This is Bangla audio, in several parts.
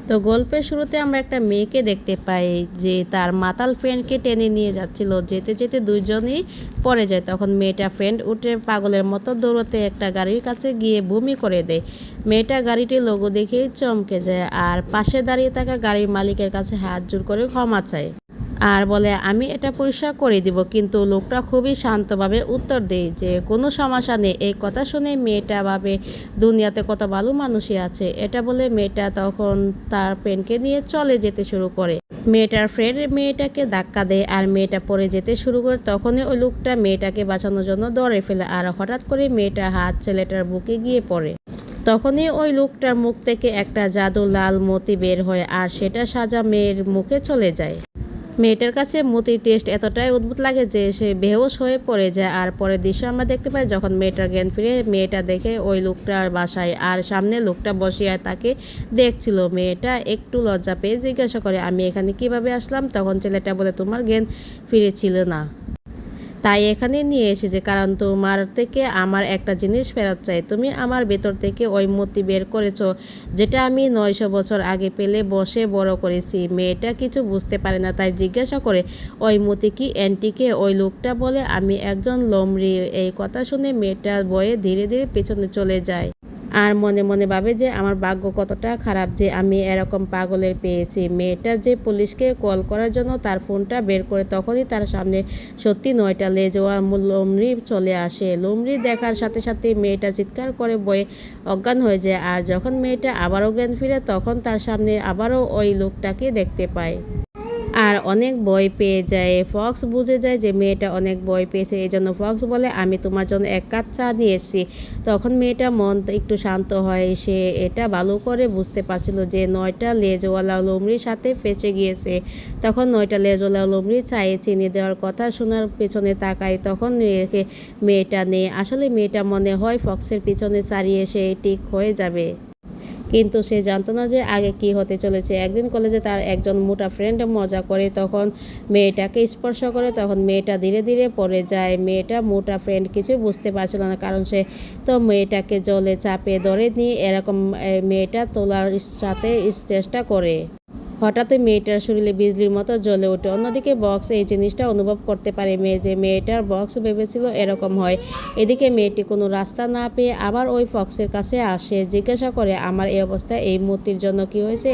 তো গল্পের শুরুতে আমরা একটা মেয়েকে দেখতে পাই যে তার মাতাল ফ্রেন্ডকে টেনে নিয়ে যাচ্ছিল, যেতে যেতে দুইজনই পড়ে যায়। তখন মেয়েটা ফ্রেন্ড উঠে পাগলের মতো দৌড়তে একটা গাড়ির কাছে গিয়ে বমি করে দেয়। মেয়েটা গাড়িটির লোগো দেখেই চমকে যায় আর পাশে দাঁড়িয়ে থাকা গাড়ির মালিকের কাছে হাত জোড় করে ক্ষমা চায় আর বলে আমি এটা পরিষ্কার করে দিব। কিন্তু লোকটা খুবই শান্তভাবে উত্তর দেয় যে কোনো সমস্যা নেই। এই কথা শুনে মেয়েটা ভাবে দুনিয়াতে কত ভালো মানুষই আছে। এটা বলে মেয়েটা তখন তার ফ্রেন্ডকে নিয়ে চলে যেতে শুরু করে। মেয়েটার ফ্রেন্ড মেয়েটাকে ধাক্কা দেয় আর মেয়েটা পড়ে যেতে শুরু করে। তখনই ওই লোকটা মেয়েটাকে বাঁচানোর জন্য দৌড়ে ফেলে আর হঠাৎ করে মেয়েটার হাত ছেলেটার বুকে গিয়ে পড়ে। তখনই ওই লোকটার মুখ থেকে একটা জাদু লাল মতি বের হয় আর সেটা সাজা মেয়ের মুখে চলে যায়। মেয়েটার কাছে মতির টেস্ট এতটাই অদ্ভুত লাগে যে সে বেহুশ হয়ে পড়ে যায়। আর পরের দৃশ্য আমরা দেখতে পাই যখন মেয়েটার জ্ঞান ফিরে, মেয়েটা দেখে ওই লোকটার বাসায় আর সামনে লোকটা বসিয়া তাকে দেখছিল। মেয়েটা একটু লজ্জা পেয়ে জিজ্ঞাসা করে আমি এখানে কিভাবে আসলাম। তখন ছেলেটা বলে তোমার জ্ঞান ফিরেছিল না, তাই এখানে নিয়ে এসেছে, কারণ তোমার থেকে আমার একটা জিনিস ফেরত চাই। তুমি আমার ভেতর থেকে ওই মতি বের করেছো যেটা আমি 900 বছর আগে পেলে বসে বড় করেছি। মেয়েটা কিছু বুঝতে পারে না, তাই জিজ্ঞাসা করে ওই মতি কি অ্যান্টিকে। ওই লোকটা বলে আমি একজন লোমড়ি। এই কথা শুনে মেয়েটা ভয়ে ধীরে ধীরে পেছনে চলে যায় আর মনে মনে ভাবে যে আমার ভাগ্য কতটা খারাপ যে আমি এরকম পাগলের পেয়েছি। মেয়েটা যে পুলিশকে কল করার জন্য তার ফোনটা বের করে তখনই তার সামনে সত্যি 9টা লেজওয়া লোমড়ি চলে আসে। লোমড়ি দেখার সাথে সাথে মেয়েটা চিৎকার করে বয়ে অজ্ঞান হয়ে যায়। আর যখন মেয়েটা আবারও জ্ঞান ফিরে তখন তার সামনে আবারও ওই লোকটাকে দেখতে পায় আর অনেক ভয় পেয়ে যায়। ফক্স বুঝে যায় যে মেয়েটা অনেক ভয় পেয়েছে, এই জন্য ফক্স বলে আমি তোমার জন্য 1 কাপ চা নিয়ে এসেছি। তখন মেয়েটা মন একটু শান্ত হয়। সে এটা ভালো করে বুঝতে পারছিল যে 9টা লেজওয়ালা লোমড়ির সাথে ফেঁসে গিয়েছে। তখন 9টা লেজওয়ালা লোমড়ি চায়ে চিনি দেওয়ার কথা শোনার পেছনে তাকায়। তখন মেয়েটা নেই। আসলে মেয়েটা মনে হয় ফক্সের পিছনে ছাড়িয়ে সে ঠিক হয়ে যাবে, কিন্তু সে জানতো না যে আগে কি হতে চলেছে। একদিন কলেজে তার একজন মোটা ফ্রেন্ড মজা করে তখন মেয়েটাকে স্পর্শ করে, তখন মেয়েটা ধীরে ধীরে পড়ে যায়। মেয়েটা মোটা ফ্রেন্ড কিছু বুঝতে পারছিল না, কারণ সে তো মেয়েটাকে জলে চাপে ধরে নিয়ে এরকম মেয়েটা তোলার সাথে চেষ্টা করে। হঠাৎই মেয়েটার শরীরে বিজলির মতো জ্বলে ওঠে। অন্যদিকে বক্স এই জিনিসটা অনুভব করতে পারে মেয়েটার বক্স ভেবেছিল এরকম হয়। এদিকে মেয়েটি কোনো রাস্তা না পেয়ে আবার ওই ফক্সের কাছে আসে, জিজ্ঞাসা করে আমার এই অবস্থায় এই মতির জন্য কি হয়েছে।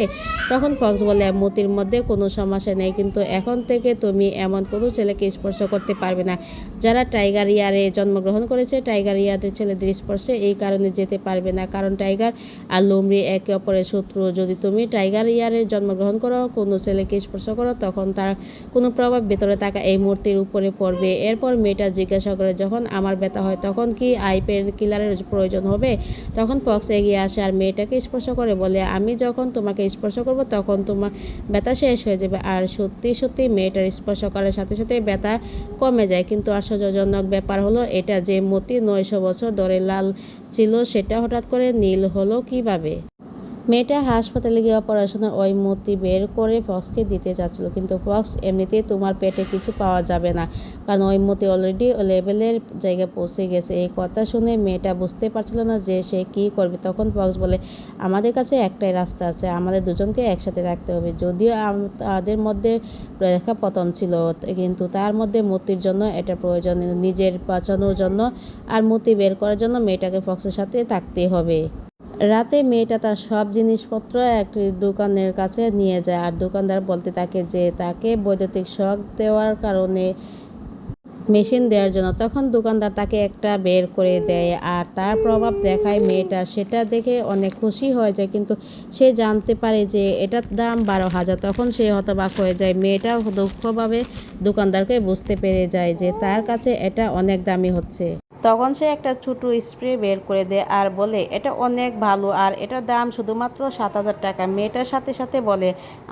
তখন ফক্স বলে মতির মধ্যে কোনো সমস্যা নেই, কিন্তু এখন থেকে তুমি এমন কোনো ছেলেকে স্পর্শ করতে পারবে না যারা টাইগার ইয়ারে জন্মগ্রহণ করেছে। টাইগার ইয়ারের ছেলেদের স্পর্শে এই কারণে যেতে পারবে না, কারণ টাইগার আর লোমড়ি একে অপরের শত্রু। যদি তুমি টাইগার ইয়ারে জন্মগ্রহণ করো, কোনো ছেলেকে স্পর্শ করো, তখন তার কোনো প্রভাব ভেতরে থাকা এই মূর্তির উপরে পড়বে। এরপর মেয়েটা জিজ্ঞাসা করে যখন আমার ব্যথা হয় তখন কি আই পেন কিলারের প্রয়োজন হবে। তখন ফক্স এগিয়ে আসে আর মেয়েটাকে স্পর্শ করে বলে আমি যখন তোমাকে স্পর্শ করব তখন তোমার ব্যথা শেষ হয়ে যাবে। আর সত্যি সত্যি মেয়েটার স্পর্শ করার সাথে সাথে ব্যথা কমে যায়। কিন্তু আশ্চর্যজনক ব্যাপার হলো এটা যে মতি 900 বছর ধরে লাল ছিল সেটা হঠাৎ করে নীল হলো কিভাবে। মেয়েটা হাসপাতালে গিয়ে অপারেশনের ওই মতি বের করে ফক্সকে দিতে যাচ্ছিল, কিন্তু ফক্স এমনিতেই তোমার পেটে কিছু পাওয়া যাবে না, কারণ ওই মতি অলরেডি লেভেলের জায়গায় পৌঁছে গেছে। এই কথা শুনে মেয়েটা বুঝতে পারছিল না যে সে কী করবে। তখন ফক্স বলে আমাদের কাছে একটাই রাস্তা আছে, আমাদের দুজনকে একসাথে রাখতে হবে। যদিও তাদের মধ্যে রেখা প্রথম ছিল, কিন্তু তার মধ্যে মতির জন্য এটা প্রয়োজন, নিজের বাঁচানোর জন্য আর মতি বের করার জন্য মেয়েটাকে ফক্সের সাথে থাকতে হবে। রাতে মেয়েটা তার সব জিনিসপত্র একটি দোকানের কাছে নিয়ে যায় আর দোকানদার বলতে থাকে যে তাকে বৈদ্যুতিক শক দেওয়ার কারণে মেশিন দেওয়ার জন্য। তখন দোকানদার তাকে একটা বের করে দেয় আর তার প্রভাব দেখায়। মেয়েটা সেটা দেখে অনেক খুশি হয়ে যায়, কিন্তু সে জানতে পারে যে এটার দাম 12,000। তখন সে হতবাক হয়ে যায়। মেয়েটা দুঃখভাবে দোকানদারকে বুঝতে পেরে যায় যে তার কাছে এটা অনেক দামি হচ্ছে। তখন সে একটা ছোট স্প্রে বের করে দেয় আর বলে এটা অনেক ভালো আর এটার দাম শুধুমাত্র 7,000 টাকা। মেয়েটার সাথে সাথে বলে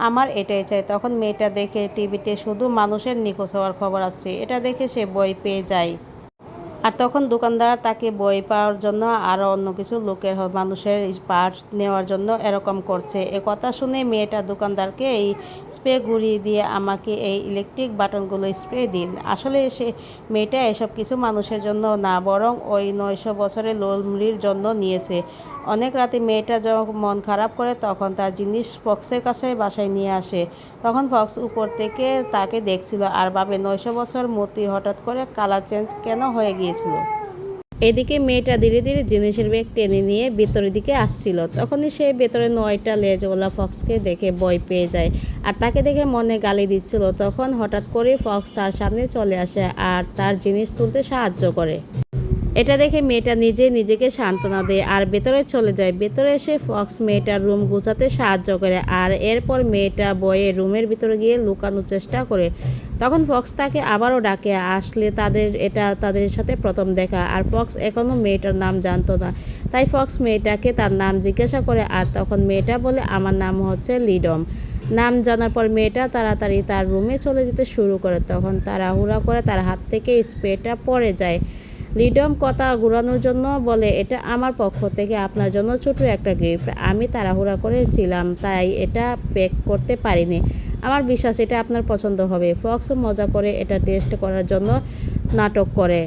আমার এটাই চাই। তখন মেয়েটা দেখে টিভিতে শুধু মানুষের নিখোঁজ হওয়ার খবর আসছে, এটা দেখে সে ভয় পেয়ে যায়। আর তখন দোকানদার তাকে বই পাওয়ার জন্য আরও অন্য কিছু লোকের মানুষের পার্ট নেওয়ার জন্য এরকম করছে। এ কথা শুনে মেয়েটা দোকানদারকে এই স্প্রে ঘুরিয়ে দিয়ে আমাকে এই ইলেকট্রিক বাটনগুলো স্প্রে দিন। আসলে সে মেয়েটা এসব কিছু মানুষের জন্য না, বরং ওই 900 বছরের লোমড়ির জন্য নিয়েছে। অনেক রাতে মেয়েটা যখন মন খারাপ করে তখন তার জিনিস ফক্সের কাছে বাসায় নিয়ে আসে। তখন ফক্স উপর থেকে তাকে দেখছিল আর ভাবে 900 বছর মতি হঠাৎ করে কালার চেঞ্জ কেন হয়ে গিয়েছিল। এদিকে মেয়েটা ধীরে ধীরে জিনিসের ব্যাগ টেনে নিয়ে ভেতরের দিকে আসছিল। তখনই সে ভেতরে 9টা লেজওয়ালা ফক্সকে দেখে ভয় পেয়ে যায় আর তাকে দেখে মনে গালি দিচ্ছিল। তখন হঠাৎ করে ফক্স তার সামনে চলে আসে আর তার জিনিস তুলতে সাহায্য করে। এটা দেখে মেয়েটা নিজেকে সান্ত্বনা দেয় আর ভেতরে চলে যায়। ভেতরে এসে ফক্স মেয়েটার রুম গুছাতে সাহায্য করে আর এরপর মেয়েটা বয়ে রুমের ভিতরে গিয়ে লুকানোর চেষ্টা করে। তখন ফক্স তাকে আবারও ডাকে। আসলে তাদের সাথে প্রথম দেখা আর ফক্স এখনও মেয়েটার নাম জানতো না। তাই ফক্স মেয়েটাকে তার নাম জিজ্ঞাসা করে আর তখন মেয়েটা বলে আমার নাম হচ্ছে লিডম। নাম জানার পর মেয়েটা তাড়াতাড়ি তার রুমে চলে যেতে শুরু করে। তখন তাড়াহুড়া করে তার হাত থেকে স্প্রেটা পড়ে যায়। লিডম কথা ঘুরানোর জন্য বলে এটা আমার পক্ষ থেকে আপনার জন্য ছোট একটা গিফট। আমি তাড়াহুড়া করেছিলাম তাই এটা প্যাক করতে পারিনি। আমার বিশ্বাস এটা আপনার পছন্দ হবে। ফক্স মজা করে এটা টেস্ট করার জন্য নাটক করে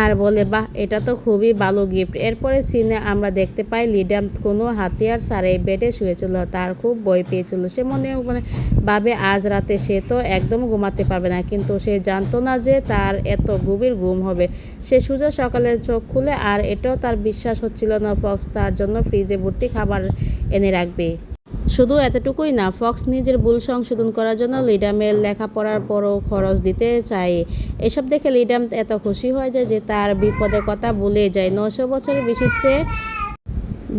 আর বলে বাহ এটা তো খুবই ভালো গিফট। এরপরে সিনে আমরা দেখতে পাই লিডাম কোনো হাতিয়ার ছাড়াই বেডে শুয়েছিল। তার খুব ভয় পেয়েছিল। সে মনে ভাবে আজ রাতে সে তো একদম ঘুমাতে পারবে না, কিন্তু সে জানতো না যে তার এত গভীর ঘুম হবে। সে সোজা সকালে চোখ খুলে আর এটাও তার বিশ্বাস হচ্ছিল না ফক্স তার জন্য ফ্রিজে ভর্তি খাবার এনে রাখবে। শুধু এতটুকুই না, ফক্স নিজের ভুল সংশোধন করার জন্য লিডামের লেখাপড়ার পরও খরচ দিতে চায়। এসব দেখে লিডাম এত খুশি হয়ে যায় যে তার বিপদের কথা ভুলে যায়। 900 বছরের বেশি চেয়ে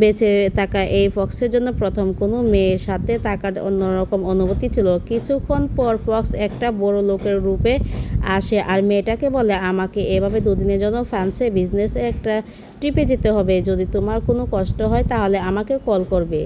বেঁচে থাকা এই ফক্সের জন্য প্রথম কোনো মেয়ের সাথে থাকার অন্যরকম অনুভূতি ছিল। কিছুক্ষণ পর ফক্স একটা বড় লোকের রূপে আসে আর মেয়েটাকে বলে আমাকে এভাবে দুদিনের জন্য ফ্রান্সে বিজনেসে একটা ট্রিপে যেতে হবে। যদি তোমার কোনো কষ্ট হয় তাহলে আমাকে কল করবে।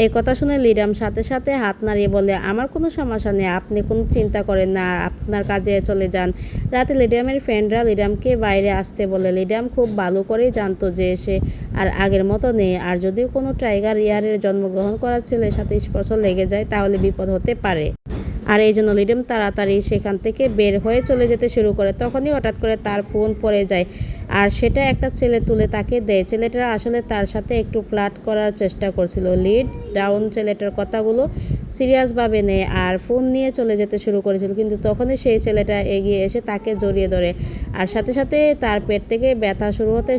এই কথা শুনে লিডাম সাথে সাথে হাত নাড়িয়ে বলে আমার কোনো সমস্যা নেই, আপনি কোনো চিন্তা করেন না, আপনার কাজে চলে যান। রাতে লিডামের ফ্রেন্ডরা লিডামকে বাইরে আসতে বলে। লিডাম খুব ভালো করেই জানতো যে সে আর আগের মতো নেই, আর যদিও কোনো টাইগার ইয়ারের জন্মগ্রহণ করা ছেলের সাথে স্পর্শ লেগে যায় তাহলে বিপদ হতে পারে। আর এই জন্য লিডাম তাড়াতাড়ি সেখান থেকে বের হয়ে চলে যেতে শুরু করে। তখনই হঠাৎ করে তার ফোন পড়ে যায় আর সেটা একটা ছেলে তুলে তাকে দেয়। ছেলেটা আসলে তার সাথে একটু ফ্লার্ট করার চেষ্টা করছিল। লিড ডাউন ছেলেটার কথাগুলো সিরিয়াসভাবে নেয় আর ফোন নিয়ে চলে যেতে শুরু করেছিল, কিন্তু তখনই সেই ছেলেটা এগিয়ে এসে তাকে জড়িয়ে ধরে আর সাথে সাথে তার পেট থেকে ব্যথা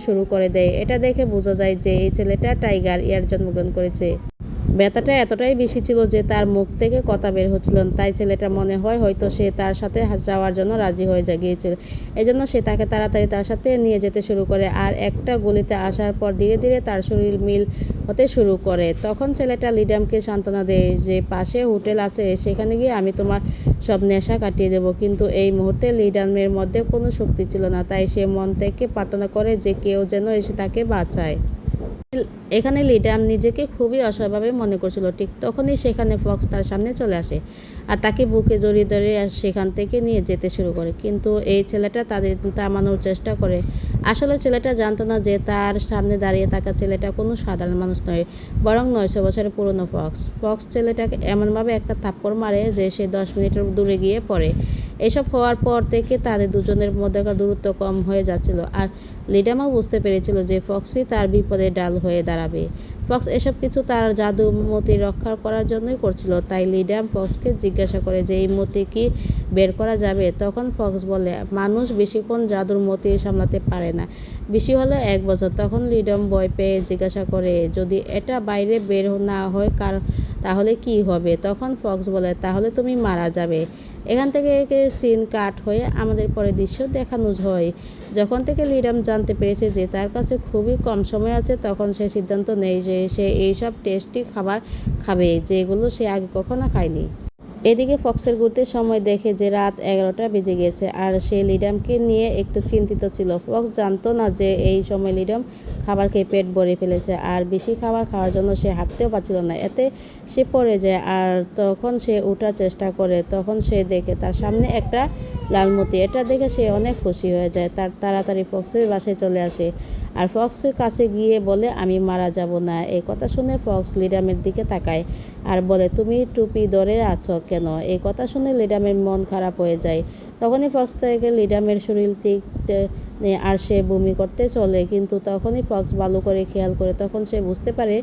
শুরু করে দেয়। এটা দেখে বোঝা যায় যে এই ছেলেটা টাইগার ইয়ার জন্মগ্রহণ করেছে। ব্যথাটা এতটাই বেশি ছিল যে তার মুখ থেকে কথা বের হচ্ছিল, তাই ছেলেটা মনে হয় হয়তো সে তার সাথে যাওয়ার জন্য রাজি হয়ে গিয়েছিল। এজন্য সে তাকে তাড়াতাড়ি তার সাথে নিয়ে যেতে শুরু করে আর একটা গলিতে আসার পর ধীরে ধীরে তার শরীর মিল হতে শুরু করে। তখন ছেলেটা লিডামকে সান্ত্বনা দেয় যে পাশে হোটেল আছে, সেখানে গিয়ে আমি তোমার সব নেশা কাটিয়ে দেবো। কিন্তু এই মুহূর্তে লিডামের মধ্যে কোনো শক্তি ছিল না, তাই সে মন থেকে প্রার্থনা করে যে কেউ যেন এসে তাকে বাঁচায়। এখানে লিডাম নিজেকে খুবই অসহায়ভাবে মনে করছিল। ঠিক তখনই সেখানে ফক্স তার সামনে চলে আসে আর তাকে বুকে জড়িয়ে ধরে আর সেখান থেকে নিয়ে যেতে শুরু করে। কিন্তু এই ছেলেটা তাদের থামানোর চেষ্টা করে। আসলে ছেলেটা জানতো না যে তার সামনে দাঁড়িয়ে থাকা ছেলেটা কোনো সাধারণ মানুষ নয়, বরং 900 বছরের পুরনো ফক্স ছেলেটাকে এমনভাবে একটা থাপ্পড় মারে যে সে 10 মিনিটের দূরে গিয়ে পড়ে। এসব হওয়ার পর থেকে তাদের দুজনের মধ্যেকার দূরত্ব কম হয়ে যাচ্ছিল আর লিডামও বুঝতে পেরেছিল যে ফক্সই তার বিপদে ডাল হয়ে দাঁড়াবে। ফক্স এসব কিছু তার জাদু মতি রক্ষা করার জন্যই করছিল। তাই লিডাম ফক্সকে জিজ্ঞাসা করে যে এই মতি কি বের করা যাবে। তখন ফক্স বলে মানুষ বেশিক্ষণ জাদুর মতি সামলাতে পারে না, বেশি হলে 1 বছর। তখন লিডাম ভয় পেয়ে জিজ্ঞাসা করে যদি এটা বাইরে বের না হয় তাহলে কি হবে। তখন ফক্স বলে তাহলে তুমি মারা যাবে। এখান থেকে সিন কাট হয়ে আমাদের পরের দৃশ্য দেখানো হয়। যখন থেকে লিডাম জানতে পেরেছে যে তার কাছে খুবই কম সময় আছে, তখন সে সিদ্ধান্ত নেয় যে সে এইসব টেস্টি খাবার খাবে যেগুলো সে আগে কখনো খায়নি। এদিকে ফক্সের ঘুরতে সময় দেখে যে রাত 11টা বেজে গেছে আর সে লিডামকে নিয়ে একটু চিন্তিত ছিল। ফক্স জানতো না যে এই সময় লিডাম খাবার খেয়ে পেট ভরে ফেলেছে আর বেশি খাবার খাওয়ার জন্য সে হাঁটতেও পারছিল না। এতে সে পড়ে যায় আর তখন সে ওঠার চেষ্টা করে। তখন সে দেখে তার সামনে একটা লালমতি। এটা দেখে সে অনেক খুশি হয়ে যায়। তাড়াতাড়ি ফক্সের বাসায় চলে আসে আর ফক্সের কাছে গিয়ে বলে আমি মারা যাব না। এই কথা শুনে ফক্স লিডামের দিকে তাকায় আর বলে তুমি টুপি ধরে আছো কেন। এই কথা শুনে লিডামের মন খারাপ হয়ে যায়। তখনই ফক্স থেকে লিডামের শরীর আর সে বমি করতে চলে। কিন্তু তখনই ফক্স ভালো করে খেয়াল করে, তখন সে বুঝতে পারে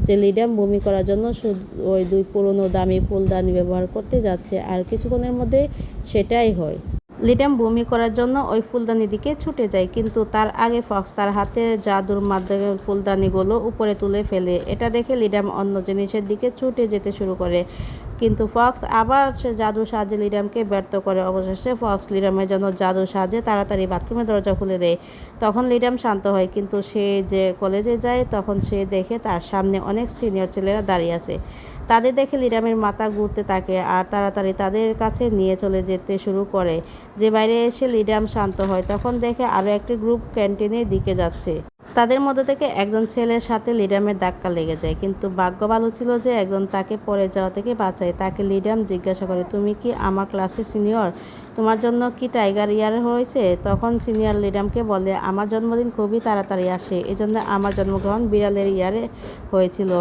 যে লিডাম বমি করার জন্য শুধু ওই 2 পুরনো দামি ফুলদানি ব্যবহার করতে যাচ্ছে, আর কিছুক্ষণের মধ্যে সেটাই হয়। লিডাম বমি করার জন্য ওই ফুলদানির দিকে ছুটে যায়, কিন্তু তার আগে ফক্স তার হাতে জাদুর মাধ্যমে ফুলদানিগুলো উপরে তুলে ফেলে। এটা দেখে লিডাম অন্য জিনিসের দিকে ছুটে যেতে শুরু করে, কিন্তু ফক্স আবার সে জাদুর সাহায্যে লিডামকে ব্যর্থ করে। অবশেষে ফক্স লিডামের জন্য জাদুর সাহায্যে তাড়াতাড়ি বাথরুমের দরজা খুলে দেয়। তখন লিডাম শান্ত হয়, কিন্তু সে যে কলেজে যায় তখন সে দেখে তার সামনে অনেক সিনিয়র ছেলেরা দাঁড়িয়ে আছে। তাদের দেখে লিডামের মাথা ঘুরতে থাকে আর তাড়াতাড়ি তাদের কাছে নিয়ে চলে যেতে শুরু করে। যে বাইরে এসে লিডাম শান্ত হয়, তখন দেখে আরও একটি গ্রুপ ক্যান্টিনের দিকে যাচ্ছে। তাদের মধ্যে থেকে একজন ছেলের সাথে লিডামের ধাক্কা লেগে যায়, কিন্তু ভাগ্য ভালো ছিল যে একজন তাকে পড়ে যাওয়া থেকে বাঁচায়। তাকে লিডাম জিজ্ঞাসা করে, তুমি কি আমার ক্লাসে সিনিয়র? তোমার জন্য কি টাইগার ইয়ার হয়েছে? তখন সিনিয়র লিডামকে বলে, আমার জন্মদিন খুবই তাড়াতাড়ি আসে, এজন্য আমার জন্মগ্রহণ বিড়ালের ইয়ারে হয়েছিল।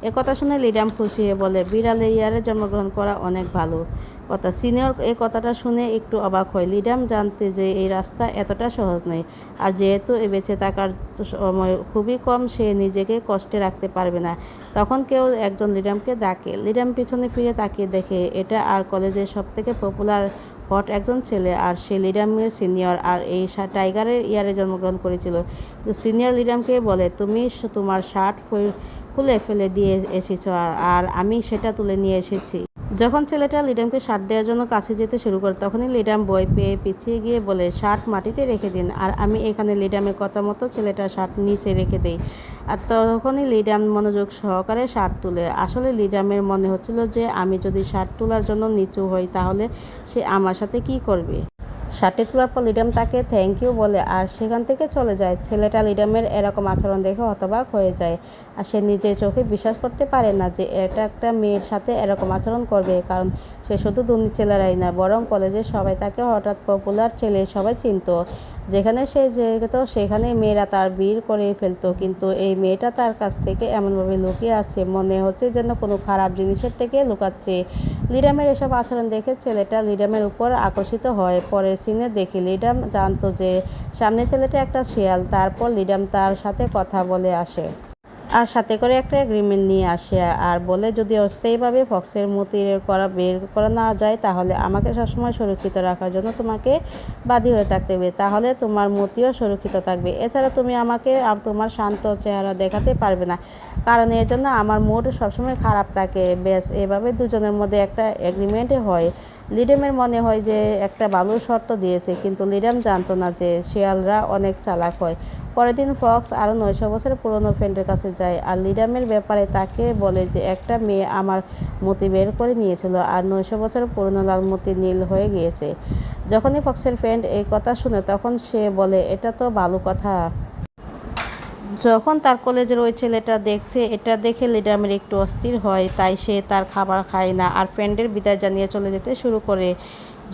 একথা শুনে লিডাম খুশি হয়ে বলে, বিড়ালের ইয়ারে জন্মগ্রহণ করা অনেক ভালো কথা। সিনিয়র এই কথাটা শুনে একটু অবাক হয়। লিডাম জানতে যে এই রাস্তা এতটা সহজ নয়, আর যেহেতু এ বেঁচে থাকার সময় খুবই কম, সে নিজেকে কষ্টে রাখতে পারবে না। তখন কেউ একজন লিডামকে ডাকে। লিডাম পিছনে ফিরে তাকিয়ে দেখে এটা আর কলেজের সবথেকে পপুলার হট একজন ছেলে, আর সে লিডামের সিনিয়র, আর এই টাইগারের ইয়ারে জন্মগ্রহণ করেছিল। সিনিয়র লিডামকে বলে, তুমি তোমার শার্ট খুলে ফেলে দিয়ে এসেছ, আর আমি সেটা তুলে নিয়ে এসেছি। যখন ছেলেটা লিডামকে শার্ট দেওয়ার জন্য কাছে যেতে শুরু করে, তখনই লিডাম ভয় পেয়ে পিছিয়ে গিয়ে বলে, শার্ট মাটিতে রেখে দিন। আর আমি এখানে লিডামের কথা মতো ছেলেটা শার্ট নিচে রেখে দেই। আর তখনই লিডাম মনোযোগ সহকারে শার্ট তুলে। আসলে লিডামের মনে হচ্ছিল যে আমি যদি শার্ট তোলার জন্য নিচু হই তাহলে সে আমার সাথে কি করবে। শার্টটি তোলার পর লিডাম তাকে থ্যাংক ইউ বলে আর সেখান থেকে চলে যায়। ছেলেটা লিডামের এরকম আচরণ দেখে হতবাক হয়ে যায়, আর সে নিজের চোখে বিশ্বাস করতে পারে না যে এটা একটা মেয়ের সাথে এরকম আচরণ করবে। কারণ সে শুধু দুর্নীতি ছেলেরাই না, বরং কলেজের সবাই তাকে হঠাৎ পপুলার ছেলে সবাই চিনত। যেখানে সে যেত সেখানে মেয়েরা তার ভিড় করে ফেলতো, কিন্তু এই মেয়েটা তার কাছ থেকে এমনভাবে লুকিয়ে আছে, মনে হচ্ছে যেন কোনো খারাপ জিনিসের থেকে লুকাচ্ছে। লিডামের এসব আচরণ দেখে ছেলেটা লিডামের উপর আকর্ষিত হয়। পরের সিনে দেখি লিডাম জানতো যে সামনে ছেলেটা একটা শিয়াল। তারপর লিডাম তার সাথে কথা বলে আসে, আর সাথে করে একটা এগ্রিমেন্ট নিয়ে আসে, আর বলে যদি অস্থায়ীভাবে ফক্সের মতি বের করা না যায় তাহলে আমাকে সবসময় সুরক্ষিত রাখার জন্য তোমাকে বাদী হয়ে থাকতে হবে, তাহলে তোমার মতিও সুরক্ষিত থাকবে। এছাড়া তুমি আমাকে তোমার শান্ত চেহারা দেখাতে পারবে না, কারণ এর জন্য আমার মুড সবসময় খারাপ থাকে। ব্যাস এভাবে দুজনের মধ্যে একটা এগ্রিমেন্ট হয়। লিডামের মনে হয় যে একটা ভালো শর্ত দিয়েছে, কিন্তু লিডাম জানতো না যে শিয়ালরা অনেক চালাক হয়। পরের দিন ফক্স আরও 900 বছরের পুরনো ফ্রেন্ডের কাছে যায়, আর লিডামের ব্যাপারে তাকে বলে যে একটা মেয়ে আমার মতি বের করে নিয়েছিল, আর 900 বছরের পুরনো লাল মতি নীল হয়ে গিয়েছে। যখনই ফক্সের ফ্রেন্ড এই কথা শুনে তখন সে বলে, এটা তো ভালো কথা। যখন তার কলেজের ওই ছেলেটা দেখছে, এটা দেখে লিডামের একটু অস্থির হয়, তাই সে তার খাবার খায় না আর ফ্রেন্ডের বিদায় জানিয়ে চলে যেতে শুরু করে।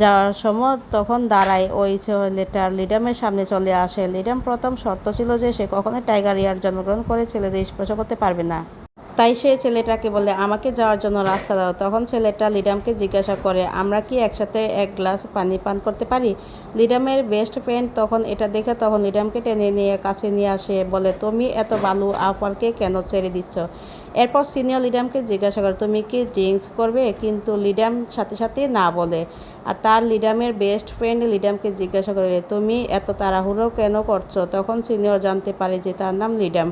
যাওয়ার সময় তখন দাঁড়ায় ওই ছেলেটা লিডামের সামনে চলে আসে। লিডাম প্রথম শর্ত ছিল যে সে কখনোই টাইগার ইয়ার জন্মগ্রহণ করে ছেলেদের স্পর্শ করতে পারবে না, তাই সে ছেলেটাকে বলে, আমাকে যাওয়ার জন্য রাস্তা দাও। তখন ছেলেটা লিডামকে জিজ্ঞাসা করে, আমরা কি একসাথে এক গ্লাস পানি পান করতে পারি? লিডামের বেস্ট ফ্রেন্ড তখন এটা দেখে তখন লিডামকে টেনে নিয়ে কাছে নিয়ে আসে, বলে, তুমি এত ভালো অফারকে কেন ছেড়ে দিচ্ছ? এরপর সিনিয়র লিডামকে জিজ্ঞাসা করে, তুমি কি ড্রিঙ্কস করবে? কিন্তু লিডাম সাথে সাথে না বলে। আর তার লিডামের বেস্ট ফ্রেন্ড লিডামকে জিজ্ঞাসা করে, তুমি এত তাড়াহুড়ো কেন করছো? তখন সিনিয়র জানতে পারে যে তার নাম লিডাম।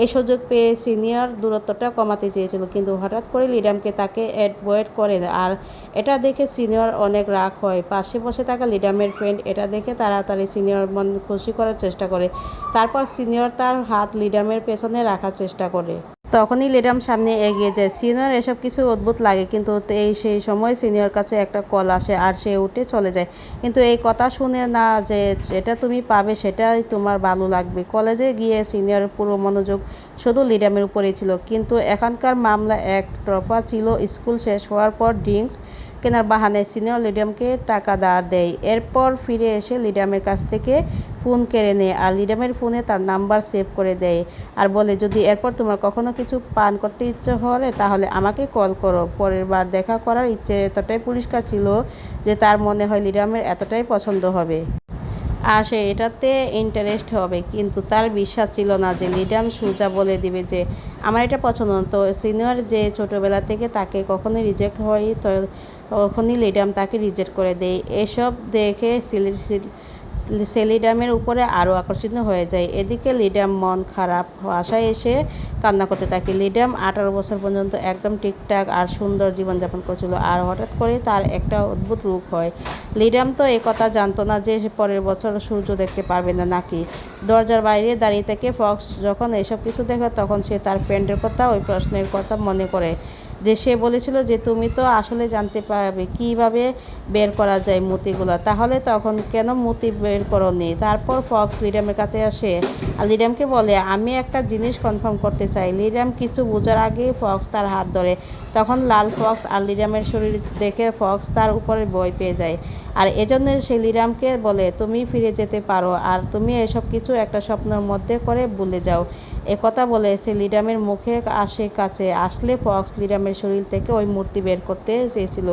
এই সুযোগ পেয়ে সিনিয়র দূরত্বটা কমাতে চেয়েছিল, কিন্তু হঠাৎ করে লিডামকে তাকে অ্যাভয়েড করে, আর এটা দেখে সিনিয়র অনেক রাগ হয়। পাশে বসে থাকা লিডামের ফ্রেন্ড এটা দেখে তাড়াতাড়ি সিনিয়র মন খুশি করার চেষ্টা করে। তারপর সিনিয়র তার হাত লিডামের পেছনে রাখার চেষ্টা করে। তখনই লিডাম সামনে এগিয়ে যায়। সিনিয়র এসব কিছু অদ্ভুত লাগে, কিন্তু সেই সময় সিনিয়র কাছে একটা কল আসে আর সে উঠে চলে যায়। কিন্তু এই কথা শুনে না যে যেটা তুমি পাবে সেটাই তোমার ভালো লাগবে। কলেজে গিয়ে সিনিয়র পুরো মনোযোগ শুধু লিডামের উপরেই ছিল, কিন্তু এখানকার মামলা এক তরফা ছিল। স্কুল শেষ হওয়ার পর ড্রিঙ্কস কেনার বাহানায় সিনিয়র লিডামকে টাকা ধার দেয়। এরপর ফিরে এসে লিডামের কাছ থেকে ফোন কেড়ে নেয়, আর লিডামের ফোনে তার নাম্বার সেভ করে দেয়, আর বলে, যদি এরপর তোমার কখনো কিছু পান করতে ইচ্ছে করে তাহলে আমাকে কল করো। পরের বার দেখা করার ইচ্ছে এতটাই পরিষ্কার ছিল যে তার মনে হয় লিডামের এতটাই পছন্দ হবে। আর সে এটাতে ইন্টারেস্ট হবে, কিন্তু তার বিশ্বাস ছিল না যে লিডাম সোজা বলে দিবে যে আমার এটা পছন্দ না। তো সিনিয়র যে ছোটোবেলা থেকে তাকে কখনোই রিজেক্ট হয়, তো তখনই লিডাম তাকে রিজেক্ট করে দেয়। এসব দেখে সে লিডামের উপরে আরও আকর্ষিত হয়ে যায়। এদিকে লিডাম মন খারাপ বাসায় এসে কান্না করতে থাকে। লিডাম 18 বছর পর্যন্ত একদম ঠিকঠাক আর সুন্দর জীবনযাপন করছিল, আর হঠাৎ করে তার একটা অদ্ভুত রোগ হয়। লিডাম তো কথা জানতো না যে সে পরের বছর সূর্য দেখতে পারবে না নাকি। দরজার বাইরে দাঁড়িয়ে থেকে ফক্স যখন এসব কিছু দেখে, তখন সে তার ফ্রেন্ডের কথা, ওই প্রশ্নের কথা মনে করে যে সে বলেছিল যে তুমি তো আসলে জানতে পারবে কিভাবে বের করা যায় মূর্তিগুলো, তাহলে তখন কেন মূর্তি বের করোনি। তারপর ফক্স লিডামের কাছে আসে আর লিডামকে বলে আমি একটা জিনিস কনফার্ম করতে চাই। লিডাম কিছু বোঝার আগেই ফক্স তার হাত ধরে। তখন লাল ফক্স আর লিডামের শরীর দেখে ফক্স তার উপরে ভয় পেয়ে যায়, আর এজন্য সে লিডামকে বলে তুমি ফিরে যেতে পারো, আর তুমি এসব কিছু একটা স্বপ্নের মধ্যে করে ভুলে যাও। একথা বলে সে লিডামের মুখে কাছে আসলে ফক্স লিডামের শরীর থেকে ওই মূর্তি বের করতে চেয়েছিল,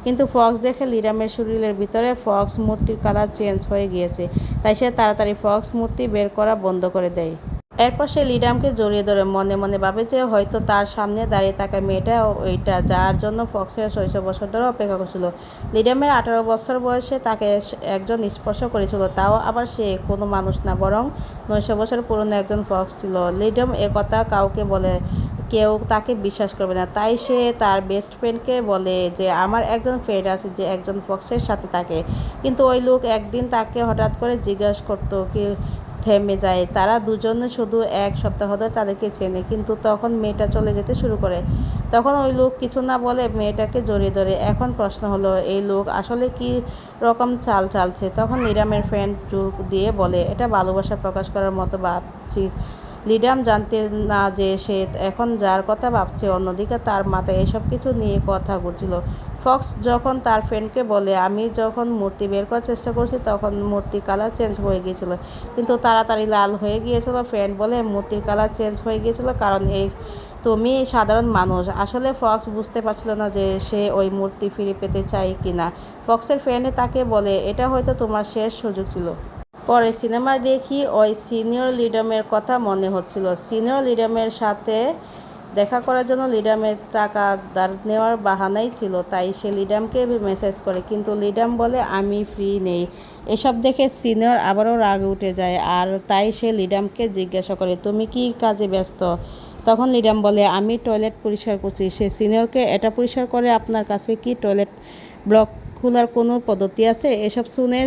কিন্তু ফক্স দেখে লিডামের শরীরের ভিতরে ফক্স মূর্তির কালার চেঞ্জ হয়ে গিয়েছে। তাই সে তাড়াতাড়ি ফক্স মূর্তি বের করা বন্ধ করে দেয়। এরপর সে লিডামকে জড়িয়ে ধরে মনে মনে ভাবে যে হয়তো তার সামনে দাঁড়িয়ে থাকা মেয়েটা ওইটা যার জন্য ফক্সের 6 বছর ধরে অপেক্ষা করছিল। লিডামের 18 বছর বয়সে তাকে একজন স্পর্শ করেছিল, তাও আবার সে কোনো মানুষ না, বরং 900 বছর পুরনো একজন ফক্স ছিল। লিডাম একথা কাউকে বলে কেউ তাকে বিশ্বাস করবে না, তাই সে তার বেস্ট ফ্রেন্ডকে বলে যে আমার একজন ফ্রেন্ড আছে যে একজন ফক্সের সাথে থাকে। কিন্তু ওই লোক একদিন তাকে হঠাৎ করে জিজ্ঞাসা করতো কি থেমে যায়। তারা দুজনে শুধু 1 সপ্তাহ ধরে তাদেরকে চেনে, কিন্তু তখন মেয়েটা চলে যেতে শুরু করে। তখন ওই লোক কিছু না বলে মেয়েটাকে জড়িয়ে ধরে। এখন প্রশ্ন হলো এই লোক আসলে কি রকম চাল চালছে। তখন লিডামের ফ্রেন্ড জোর দিয়ে বলে এটা ভালোবাসা প্রকাশ করার মতো ভাবছি। লিডাম জানতে না যে সে এখন যার কথা ভাবছে, অন্যদিকে তার মাথায় এসব কিছু নিয়ে কথা ঘুরছিল। ফক্স যখন তার ফ্রেন্ডকে বলে আমি যখন মূর্তি বের করার চেষ্টা করছি তখন মূর্তির কালার চেঞ্জ হয়ে গিয়েছিল, কিন্তু তাড়াতাড়ি লাল হয়ে গিয়েছিল। ফ্রেন্ড বলে মূর্তির কালার চেঞ্জ হয়ে গিয়েছিল কারণ তুমি সাধারণ মানুষ। আসলে ফক্স বুঝতে পারছিল না যে সে ওই মূর্তি ফিরে পেতে চায় কিনা। ফক্সের ফ্রেন্ডে তাকে বলে এটা হয়তো তোমার শেষ সুযোগ ছিল। পরে সিনেমা দেখি ওই সিনিয়র লিডামের কথা মনে হচ্ছিল। সিনিয়র লিডামের সাথে দেখা করার জন্য লিডামের টাকা ধার নেওয়ার বাহানাই ছিল, তাই সে লিডামকে মেসেজ করে, কিন্তু লিডাম বলে আমি ফ্রি নেই। এসব দেখে সিনিয়র আবারও রাগ উঠে যায়, আর তাই সে লিডামকে জিজ্ঞাসা করে তুমি কি কাজে ব্যস্ত। তখন লিডাম বলে আমি টয়লেট পরিষ্কার করছি। সে সিনিয়রকে এটা পরিষ্কার করে আপনার কাছে কি টয়লেট ব্লক খোলার কোনো পদ্ধতি আছে। এসব শুনে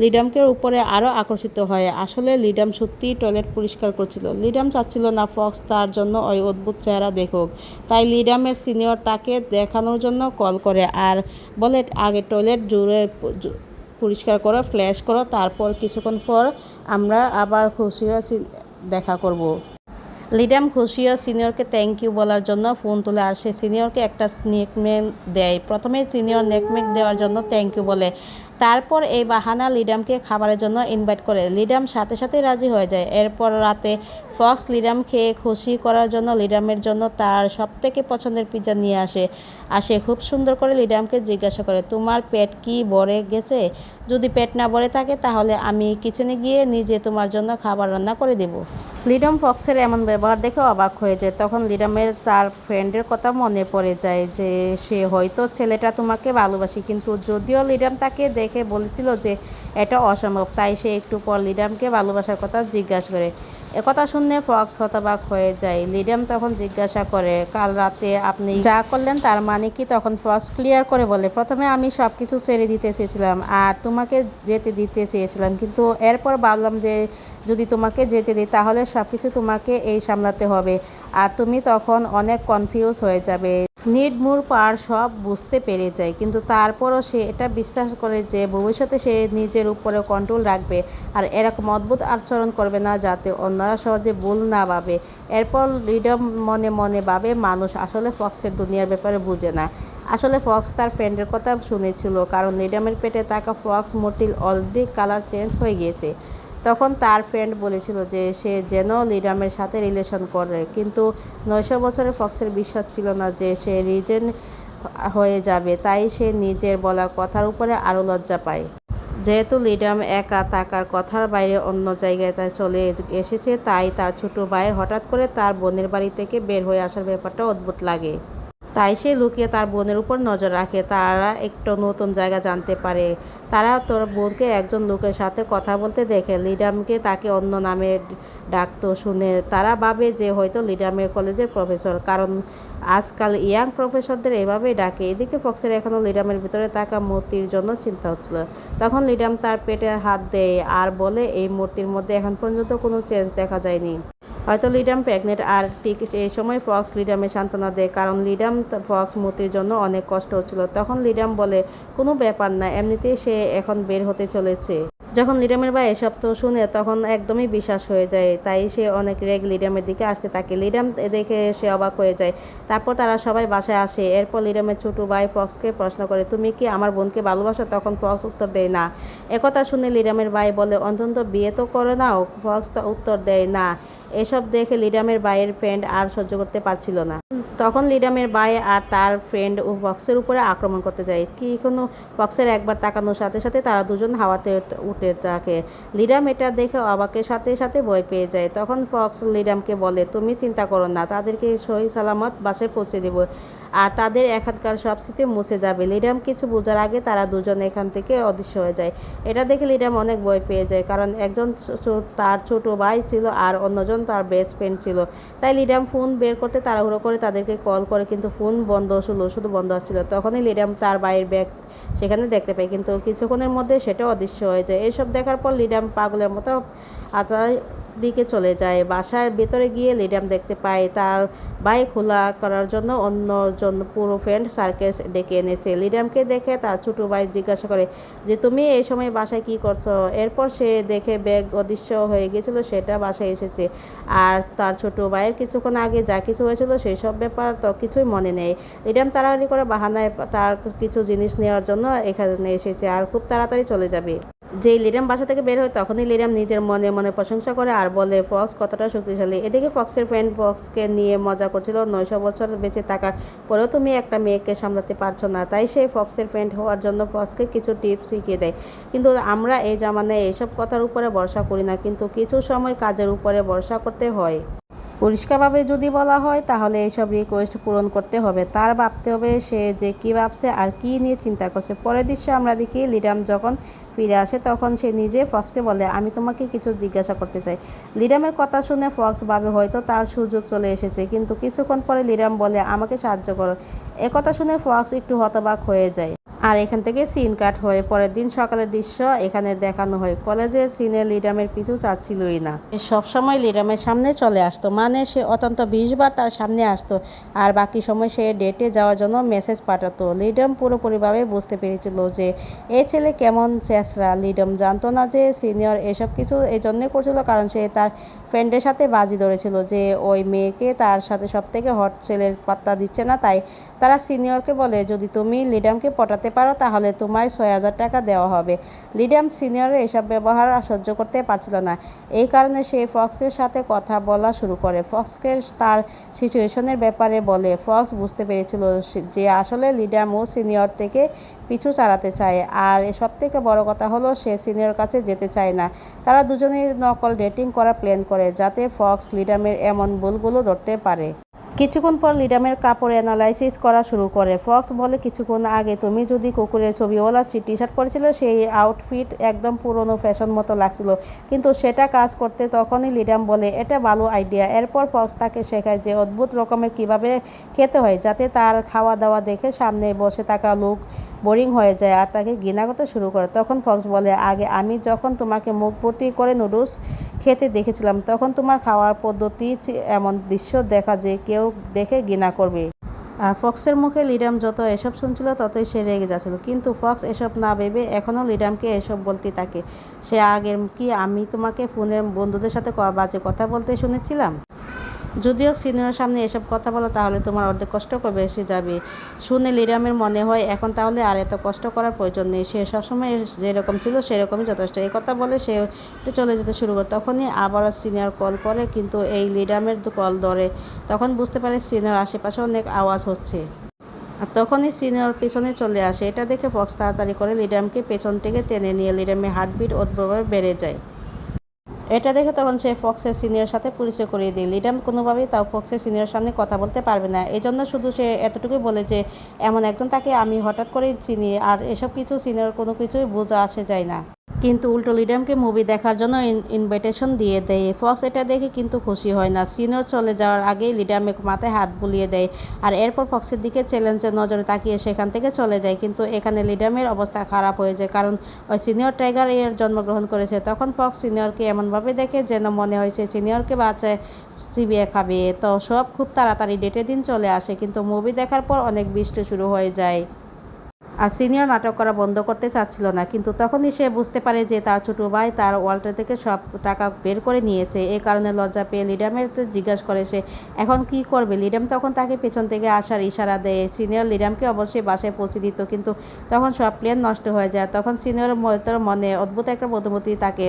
লিডামকে উপরে আরও আকর্ষিত হয়। আসলে লিডাম সত্যিই টয়লেট পরিষ্কার করছিল। লিডাম চাচ্ছিল না ফক্স তার জন্য ওই অদ্ভুত চেহারা দেখুক, তাই লিডামের সিনিয়র তাকে দেখানোর জন্য কল করে আর বলে আগে টয়লেট জুড়ে পরিষ্কার করো, ফ্ল্যাশ করো, তারপর কিছুক্ষণ পর আমরা আবার খুশি দেখা করব। লিডাম খুশি ও সিনিয়রকে থ্যাংক ইউ বলার জন্য ফোন তুলে, আর সে সিনিয়রকে একটা নেকমেক দেয়। প্রথমে সিনিয়র নেকমেক দেওয়ার জন্য থ্যাংক ইউ বলে, তারপর এই বাহানা লিডামকে খাবারের জন্য ইনভাইট করে। লিডাম সাথে সাথেই রাজি হয়ে যায়। এরপর রাতে ফক্স লিডাম খেয়ে খুশি করার জন্য লিডামের জন্য তার সবথেকে পছন্দের পিৎজা নিয়ে আসে। আর সে খুব সুন্দর করে লিডামকে জিজ্ঞাসা করে তোমার পেট কি ভরে গেছে। যদি পেট না ভরে থাকে তাহলে আমি কিচেনে গিয়ে নিজে তোমার জন্য খাবার রান্না করে দেব। লিডাম ফক্সের এমন ব্যবহার দেখে অবাক হয়ে যায়। তখন লিডামের তার ফ্রেন্ডের কথা মনে পড়ে যায় যে সে হয়তো ছেলেটা তোমাকে ভালোবাসে, কিন্তু যদিও লিডাম তাকে দেখে বলেছিল যে এটা অসম্ভব, তাই সে একটু পর লিডামকে ভালোবাসার কথা জিজ্ঞাসা করে। একথা শুনে ফক্স হতবাক হয়ে যায়। লিডাম তখন জিজ্ঞাসা করে কাল রাতে আপনি যা করলেন তার মানে কি। তখন ফক্স ক্লিয়ার করে বলে প্রথমে আমি সব কিছু ছেড়ে দিতে চেয়েছিলাম আর তোমাকে যেতে দিতে চেয়েছিলাম, কিন্তু এরপর ভাবলাম যে যদি তোমাকে যেতে দিই তাহলে সব কিছু তোমাকে সামলাতে হবে, আর তুমি তখন অনেক কনফিউজ হয়ে যাবে। নির্মূল পার সব বুঝতে পেরে যায়, কিন্তু তারপরও সে এটা বিশ্বাস করে যে ভবিষ্যতে সে নিজের উপরে কন্ট্রোল রাখবে আর এরকম অদ্ভুত আচরণ করবে না যাতে অন্যরা সহজে ভুল না ভাবে। এরপর লিডাম মনে মনে ভাবে মানুষ আসলে ফক্সের দুনিয়ার ব্যাপারে বুঝে না। আসলে ফক্স তার ফ্রেন্ডের কথা শুনেছিল, কারণ লিডামের পেটে থাকা ফক্স মূর্তির অলরেডি কালার চেঞ্জ হয়ে গিয়েছে। তখন তার ফ্রেন্ড বলেছিল যে সে যেন লিডামের সাথে রিলেশন করে, কিন্তু 900 বছরের ফক্সের বিশ্বাস ছিল না যে সে রিজেন হয়ে যাবে, তাই সে নিজের বলা কথার উপরে আরও লজ্জা পায়। যেহেতু লিডাম একা থাকার কথার বাইরে অন্য জায়গায় তাই চলে এসেছে, তাই তার ছোট ভাইয়ের হঠাৎ করে তার বোনের বাড়ি থেকে বের হয়ে আসার ব্যাপারটা অদ্ভুত লাগে। তাই সে লুকিয়ে তার বোনের উপর নজর রাখে। তারা একটু নতুন জায়গা জানতে পারে। তারা তোর বোনকে একজন লোকের সাথে কথা বলতে দেখে। লিডামকে তাকে অন্য নামে ডাকতো শুনে তারা ভাবে যে হয়তো লিডামের কলেজের প্রফেসর, কারণ আজকাল ইয়াং প্রফেসরদের এভাবেই ডাকে। এদিকে ফক্সের এখনও লিডামের ভিতরে থাকা মূর্তির জন্য চিন্তা হচ্ছিল। তখন লিডাম তার পেটে হাত দেয় আর বলে এই মূর্তির মধ্যে এখন পর্যন্ত কোনো চেঞ্জ দেখা যায়নি। হয়তো লিডাম প্রেগনেন্ট। আর ঠিক এই সময় ফক্স লিডামে সান্ত্বনা দেয়, কারণ লিডাম ফক্স মূর্তির জন্য অনেক কষ্ট হচ্ছিল। তখন লিডাম বলে কোনো ব্যাপার না, এমনিতেই সে এখন বের হতে চলেছে। যখন লিডামের ভাই এসব তো শুনে তখন একদমই বিশ্বাস হয়ে যায়, তাই সে অনেক রেগ লিডামের দিকে আসতে থাকে। লিডাম দেখে সে অবাক হয়ে যায়। তারপর তারা সবাই বাসায় আসে। এরপর লিডামের ছোট ভাই ফক্সকে প্রশ্ন করে, তুমি কি আমার বোনকে ভালোবাসো? তখন ফক্স উত্তর দেয় না। একথা শুনে লিডামের ভাই বলে, অন্তত বিয়ে তো করে নাও। ফক্স তো উত্তর দেয় না। এসব দেখে লিডামের ভাইয়ের ফ্রেন্ড আর সহ্য করতে পারছিল না। তখন লিডামের ভাই আর তার ফ্রেন্ড ও ফক্সের উপরে আক্রমণ করতে যায়। কি কোনো ফক্সের একবার তাকানোর সাথে সাথে তারা দুজন হাওয়াতে উঠে থাকে। লিডাম এটা দেখে অবাকের সাথে সাথে ভয় পেয়ে যায়। তখন ফক্স লিডামকে বলে, তুমি চিন্তা করো না, তাদেরকে সহি সালামত বাসায় পৌঁছে দেব আর তাদের এখানকার সব স্মৃতি মুছে যাবে। লিডাম কিছু বোঝার আগে তারা দুজন এখান থেকে অদৃশ্য হয়ে যায়। এটা দেখে লিডাম অনেক ভয় পেয়ে যায়, কারণ একজন তার ছোট ভাই ছিল আর অন্যজন তার বেস্ট ফ্রেন্ড ছিল। তাই লিডাম ফোন বের করতে তাড়াহুড়ো করে তাদেরকে কল করে, কিন্তু ফোন বন্ধ শুধু বন্ধ আসছিল। তখনই লিডাম তার ভাইয়ের ব্যাগ সেখানে দেখতে পায়, কিন্তু কিছুক্ষণের মধ্যে সেটা অদৃশ্য হয়ে যায়। এইসব দেখার পর লিডাম পাগলের মতো আত্মার দিকে চলে যায়। বাসার ভেতরে গিয়ে লিডাম দেখতে পায় তার ভাই খোলা করার জন্য অন্যজন পুরো ফ্রেন্ড সার্কেস ডেকে এনেছে। লিডামকে দেখে তার ছোটো ভাই জিজ্ঞাসা করে যে তুমি এই সময় বাসায় কি করছো? এরপর সে দেখে ব্যাগ অদৃশ্য হয়ে গেছিলো, সেটা বাসায় এসেছে। আর তার ছোটো ভাইয়ের কিছুক্ষণ আগে যা কিছু হয়েছিল সেই সব ব্যাপার তো কিছুই মনে নেই। লিডাম তাড়াতাড়ি করে বাহানায় তার কিছু জিনিস নেওয়ার জন্য এখানে এসেছে আর খুব তাড়াতাড়ি চলে যাবে। যেই লিডাম বাসা থেকে বের হয় তখনই লিডাম নিজের মনে মনে প্রশংসা করে আর বলে ফক্স কতটা শক্তিশালী। এদিকে ফক্সের ফ্রেন্ড ফক্সকে নিয়ে মজা করছিল, 900 বছর বেঁচে থাকার পরেও তুমি একটা মেয়েকে সামলাতে পারছো না। তাই সে ফক্সের ফ্রেন্ড হওয়ার জন্য ফক্সকে কিছু টিপস শিখিয়ে দেয়। কিন্তু আমরা এই জামানায় এইসব কথার উপরে ভরসা করি না, কিন্তু কিছু সময় কাজের উপরে ভরসা করতে হয়। পরিষ্কারভাবে যদি বলা হয় তাহলে এইসব রিকোয়েস্ট পূরণ করতে হবে। তার ভাবতে হবে সে যে কী ভাবছে আর কী নিয়ে চিন্তা করছে। পরের দৃশ্য আমরা দেখি লিডাম যখন ফিরে আসে তখন সে নিজে ফক্সকে বলে, আমি তোমাকে কিছু জিজ্ঞাসা করতে চাই। লিডামের কথা শুনে ফক্স ভাবে হয়তো তার সুযোগ চলে এসেছে, কিন্তু কিছুক্ষণ পরে লিডাম বলে, আমাকে সাহায্য করো। একথা শুনে ফক্স একটু হতবাক হয়ে যায়। আর এখান থেকে সিন কাট হয়ে পরের দিন সকালের দৃশ্য এখানে দেখানো হয়। কলেজের সিনে লিডামের পিছু ছাড়ছিলই না। সবসময় লিডামের সামনে চলে আসতো, মানে সে অত্যন্ত 20 বার তার সামনে আসতো। আর বাকি সময় সে ডেটে যাওয়ার জন্য মেসেজ পাঠাতো। লিডাম পুরোপুরিভাবে বুঝতে পেরেছিল যে এই ছেলে কেমন চেঁচড়া। লিডাম জানতো না যে সিনিয়র এসব কিছু এই জন্যই করছিল, কারণ সে তার ফ্রেন্ডের সাথে বাজি ধরেছিল যে ওই মেয়েকে তার সাথে সব থেকে হট ছেলের পাত্তা দিচ্ছে না। তাই তারা সিনিয়রকে বলে, যদি তুমি লিডামকে পটাতে পারো তাহলে তোমায় 6000 টাকা দেওয়া হবে। লিডাম সিনিয়রের এসব ব্যবহার সহ্য করতে পারছিল না। এই কারণে সে ফক্সের সাথে কথা বলা শুরু করে। ফক্সকে তার সিচুয়েশনের ব্যাপারে বলে। ফক্স বুঝতে পেরেছিল যে আসলে লিডাম ও সিনিয়র থেকে পিছু ছাড়াতে চায়। আর সব থেকে বড় কথা হলো সে সিনিয়র কাছে যেতে চায় না। তারা দুজনেই নকল ডেটিং করার প্ল্যান করে, যাতে ফক্স লিডামের এমন ভুলগুলো ধরতে পারে। কিছুক্ষণ পর লিডামের কাপড় অ্যানালাইসিস করা শুরু করে। ফক্স বলে, কিছুক্ষণ আগে তুমি যদি কুকুরের ছবিওয়ালা টি শার্ট পরেছিলে সেই আউটফিট একদম পুরনো ফ্যাশন মতো লাগছিল, কিন্তু সেটা কাজ করতে। তখনই লিডাম বলে, এটা ভালো আইডিয়া। এরপর ফক্স তাকে শেখায় যে অদ্ভুত রকমের কিভাবে খেতে হয়, যাতে তার খাওয়া দাওয়া দেখে সামনে বসে থাকা লোক বোরিং হয়ে যায় আর তাকে ঘৃণা করতে শুরু করে। তখন ফক্স বলে, আগে আমি যখন তোমাকে মুখ ভর্তি করে নুডলস খেতে দেখেছিলাম তখন তোমার খাওয়ার পদ্ধতি এমন দৃশ্য দেখা যে কেউ দেখে ঘৃণা করবে। আর ফক্সের মুখে লিডাম যত এসব শুনছিল ততই সে রেগে যাচ্ছিল, কিন্তু ফক্স এসব না ভেবে এখনও লিডামকে এসব বলতে থাকে। সে আগের কি আমি তোমাকে ফোনের বন্ধুদের সাথে বাজে কথা বলতে শুনেছিলাম? যদিও সিনিয়রের সামনে এসব কথা বলো তাহলে তোমার অর্ধেক কষ্ট করবে এসে যাবে। শুনে লিডামের মনে হয় এখন তাহলে আর এত কষ্ট করার প্রয়োজন নেই। সে সবসময় যেরকম ছিল সেরকমই যথেষ্ট। এই কথা বলে সে চলে যেতে শুরু করে। তখনই আবারও সিনিয়র কল করে, কিন্তু এই লিডামের কল ধরে। তখন বুঝতে পারে সিনিয়র আশেপাশে অনেক আওয়াজ হচ্ছে। আর তখনই সিনিয়র পেছনে চলে আসে। এটা দেখে ফক্স তাড়াতাড়ি করে লিডামকে পেছন থেকে টেনে নিয়ে লিডামের হার্টবিট অদ্ভুতভাবে বেড়ে যায়। এটা দেখে তখন সে ফক্সের সিনিয়র সাথে পরিচয় করিয়ে দেয়। লিডাম কোনোভাবেই তাও ফক্সের সিনিয়র সামনে কথা বলতে পারবে না, এজন্য শুধু সে এতটুকুই বলে যে এমন একজন তাকে আমি হঠাৎ করেই চিনি, আর এসব কিছু সিনিয়র কোনো কিছুই বোঝা আসে যায় না। কিন্তু উল্টো লিডামকে মুভি দেখার জন্য ইনভাইটেশন দিয়ে দেয়। ফক্স এটা দেখে কিন্তু খুশি হয় না। সিনিয়র চলে যাওয়ার আগেই লিডামের মাথায় হাত বুলিয়ে দেয়, আর এরপর ফক্সের দিকে চ্যালেঞ্জের নজরে তাকিয়ে সেখান থেকে চলে যায়। কিন্তু এখানে লিডামের অবস্থা খারাপ হয়ে যায়, কারণ ওই সিনিয়র টাইগার এর জন্মগ্রহণ করেছে। তখন ফক্স সিনিয়রকে এমনভাবে দেখে যেন মনে হয় সে সিনিয়রকে বাচ্চায় চিবিয়ে খাবে। তো সব খুব তাড়াতাড়ি ডেটের দিন চলে আসে, কিন্তু মুভি দেখার পর অনেক বৃষ্টি শুরু হয়ে যায়। আর সিনিয়র নাটক করা বন্ধ করতে চাচ্ছিল না, কিন্তু তখনই সে বুঝতে পারে যে তার ছোটো ভাই তার ওয়ালেট থেকে সব টাকা বের করে নিয়েছে। এই কারণে লজ্জা পেয়ে লিডামের জিজ্ঞাসা করে সে এখন কি করবে। লিডাম তখন তাকে পেছন থেকে আসার ইশারা দেয়। সিনিয়র লিডামকে অবশ্যই বাসায় পৌঁছে দিত, কিন্তু তখন সব প্ল্যান নষ্ট হয়ে যায়। তখন সিনিয়র মনে অদ্ভুত একটা অনুভূতি থাকে,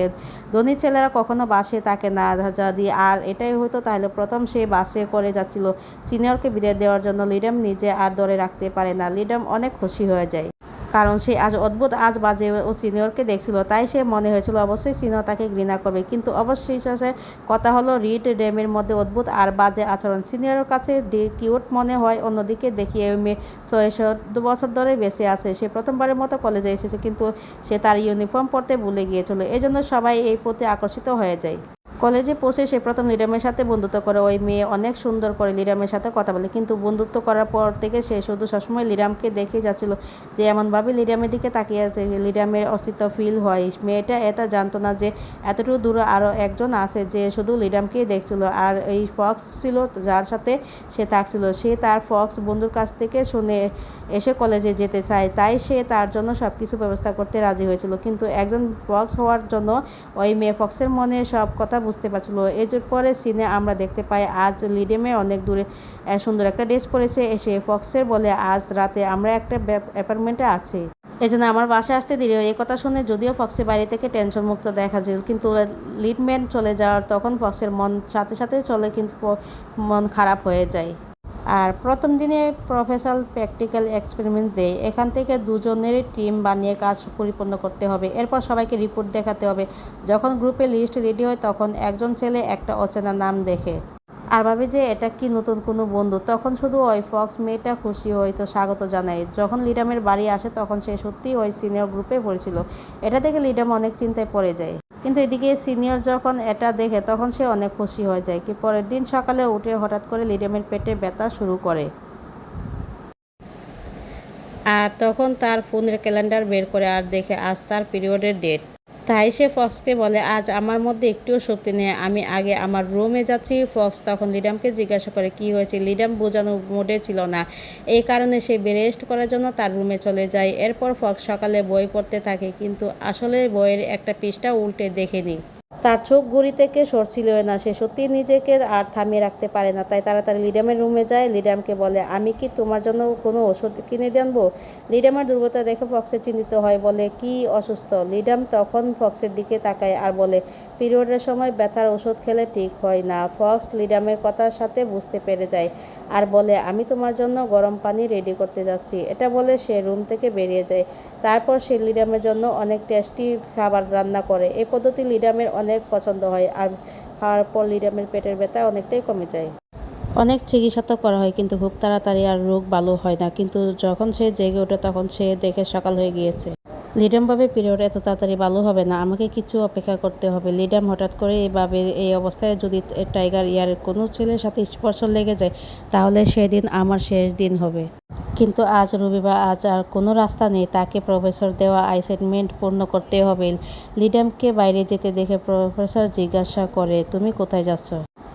ধনী ছেলেরা কখনো বাসে থাকে না। যদি আর এটাই হতো তাহলে প্রথম সে বাসে করে যাচ্ছিল সিনিয়রকে বিদায় দেওয়ার জন্য। লিডাম নিজে আর ধরে রাখতে পারে না। লিডাম অনেক খুশি হয়ে যায়, কারণ সে আজ অদ্ভুত আজ বাজে ও সিনিয়রকে দেখছিল, তাই সে মনে হয়েছিল অবশ্যই সিনিয়র তাকে ঘৃণা করবে। কিন্তু অবশ্যই শেষে কথা হলো রিড ড্যামের মধ্যে অদ্ভুত আর বাজে আচরণ সিনিয়রের কাছে কিউট মনে হয়। অন্যদিকে দেখিয়ে মেয়ে ৬০ বছর ধরে বেঁচে আছে। সে প্রথমবারের মতো কলেজে এসেছে, কিন্তু সে তার ইউনিফর্ম পরতে ভুলে গিয়েছিল, এজন্য সবাই এই প্রতি আকর্ষিত হয়ে যায়। কলেজে পৌঁছে সে প্রথম লিডামের সাথে বন্ধুত্ব করে। ওই মেয়ে অনেক সুন্দর করে লিডামের সাথে কথা বলে, কিন্তু বন্ধুত্ব করার পর থেকে সে শুধু সবসময় লিডামকে দেখে যাচ্ছিল, যে এমনভাবে লিডামের দিকে তাকিয়ে আছে লিডামের অস্তিত্ব ফিল হয়। মেয়েটা এটা জানতো না যে এতটুকু দূরে আরও একজন আছে যে শুধু লিডামকেই দেখছিল, আর এই ফক্স ছিল যার সাথে সে থাকছিল। সে তার ফক্স বন্ধুর কাছ থেকে শুনে এসে কলেজে যেতে চায়, তাই সে তার জন্য সব কিছু ব্যবস্থা করতে রাজি হয়েছিল। কিন্তু একজন ফক্স হওয়ার জন্য ওই মেয়ে ফক্সের মনে সব কথা বুঝতে পারছিল। এর পরে সিনে আমরা দেখতে পাই আজ লিডামের অনেক দূরে সুন্দর একটা ড্রেস পরেছে। এসে ফক্সের বলে আজ রাতে আমরা একটা অ্যাপার্টমেন্টে আছি, এজন্য আমার বাসায় আসতে দেরি হয়। এই কথা শুনে যদিও ফক্সের বাইরে থেকে টেনশন মুক্ত দেখা যায়, কিন্তু লিডম্যান চলে যাওয়ার তখন ফক্সের মন সাথে সাথে চলে, কিন্তু মন খারাপ হয়ে যায়। আর প্রথম দিনে প্রফেসর প্র্যাকটিক্যাল এক্সপেরিমেন্ট দেয়। এখান থেকে দুজনের টিম বানিয়ে কাজ পরিপূর্ণ করতে হবে। এরপর সবাইকে রিপোর্ট দেখাতে হবে। যখন গ্রুপে লিস্ট রেডি হয় তখন একজন ছেলে একটা অচেনা নাম দেখে আর ভাবে যে এটা কি নতুন কোনো বন্ধু। তখন শুধু ওই ফক্স মেয়েটা খুশি হয়তো স্বাগত জানায়। যখন লিডামের বাড়ি আসে তখন সে সত্যিই ওই সিনিয়র গ্রুপে পড়েছিল। এটা দেখে লিডাম অনেক চিন্তায় পড়ে যায়, কিন্তু এদিকে সিনিয়র যখন এটা দেখে তখন সে অনেক খুশি হয়ে যায়। কি পরের দিন সকালে উঠে হঠাৎ করে লিডামের পেটে ব্যথা শুরু করে, আর তখন তার ফোনের ক্যালেন্ডার বের করে আর দেখে আজ তার পিরিয়ডের ডেট। তাই সে ফক্সকে বলে আজ আমার মধ্যে একটুও শক্তি নেই, আমি আগে আমার রুমে যাচ্ছি। ফক্স তখন লিডামকে জিজ্ঞাসা করে কি হয়েছে। লিডাম বোঝানো মোডে ছিল না, এই কারণে সে রেস্ট করার জন্য তার রুমে চলে যায়। এরপর ফক্স সকালে বই পড়তে থাকে, কিন্তু আসলে বইয়ের একটা পৃষ্ঠা উল্টে দেখেনি। তার চোখ ঘড়ি থেকে সরছিল না, সে সত্যি নিজেকে আর থামিয়ে রাখতে পারে না, তাই তাড়াতাড়ি লিডামের রুমে যায়। লিডামকে বলে আমি কি তোমার জন্য কোনো ওষুধ কিনে আনবো। লিডামের দুর্বলতা দেখে ফক্সে চিন্তিত হয়, বলে কি অসুস্থ। লিডাম তখন ফক্সের দিকে তাকায় আর বলে পিরিয়ডের সময় ব্যথার ওষুধ খেলে ঠিক হয় না। ফক্স লিডামের কথার সাথে বুঝতে পেরে যায় আর বলে আমি তোমার জন্য গরম পানি রেডি করতে যাচ্ছি। এটা বলে সে রুম থেকে বেরিয়ে যায়। তারপর সে লিডামের জন্য অনেক টেস্টি খাবার রান্না করে। এই পদ্ধতি লিডামের অনেক পছন্দ হয়, আর খাওয়ার পর লিডামের পেটের ব্যথা অনেকটাই কমে যায়। অনেক চিকিৎসা তো করা হয়, কিন্তু খুব তাড়াতাড়ি আর রোগ ভালো হয় না। কিন্তু যখন সে জেগে ওঠে তখন সে দেখে সকাল হয়ে গিয়েছে। লিডাম ভাবে পিরিয়ড এত তাড়াতাড়ি ভালো হবে না, আমাকে কিছু অপেক্ষা করতে হবে। লিডাম হঠাৎ করে এভাবে এই অবস্থায় যদি টাইগার ইয়ারের কোনো ছেলের সাথে স্পর্শ লেগে যায় তাহলে সেদিন আমার শেষ দিন হবে। কিন্তু আজ রবিবার, আজ আর কোনো রাস্তা নেই, তাকে প্রফেসর দেওয়া অ্যাসাইনমেন্ট পূর্ণ করতে হবে। লিডামকে বাইরে যেতে দেখে প্রফেসর জিজ্ঞাসা করে তুমি কোথায় যাচ্ছ।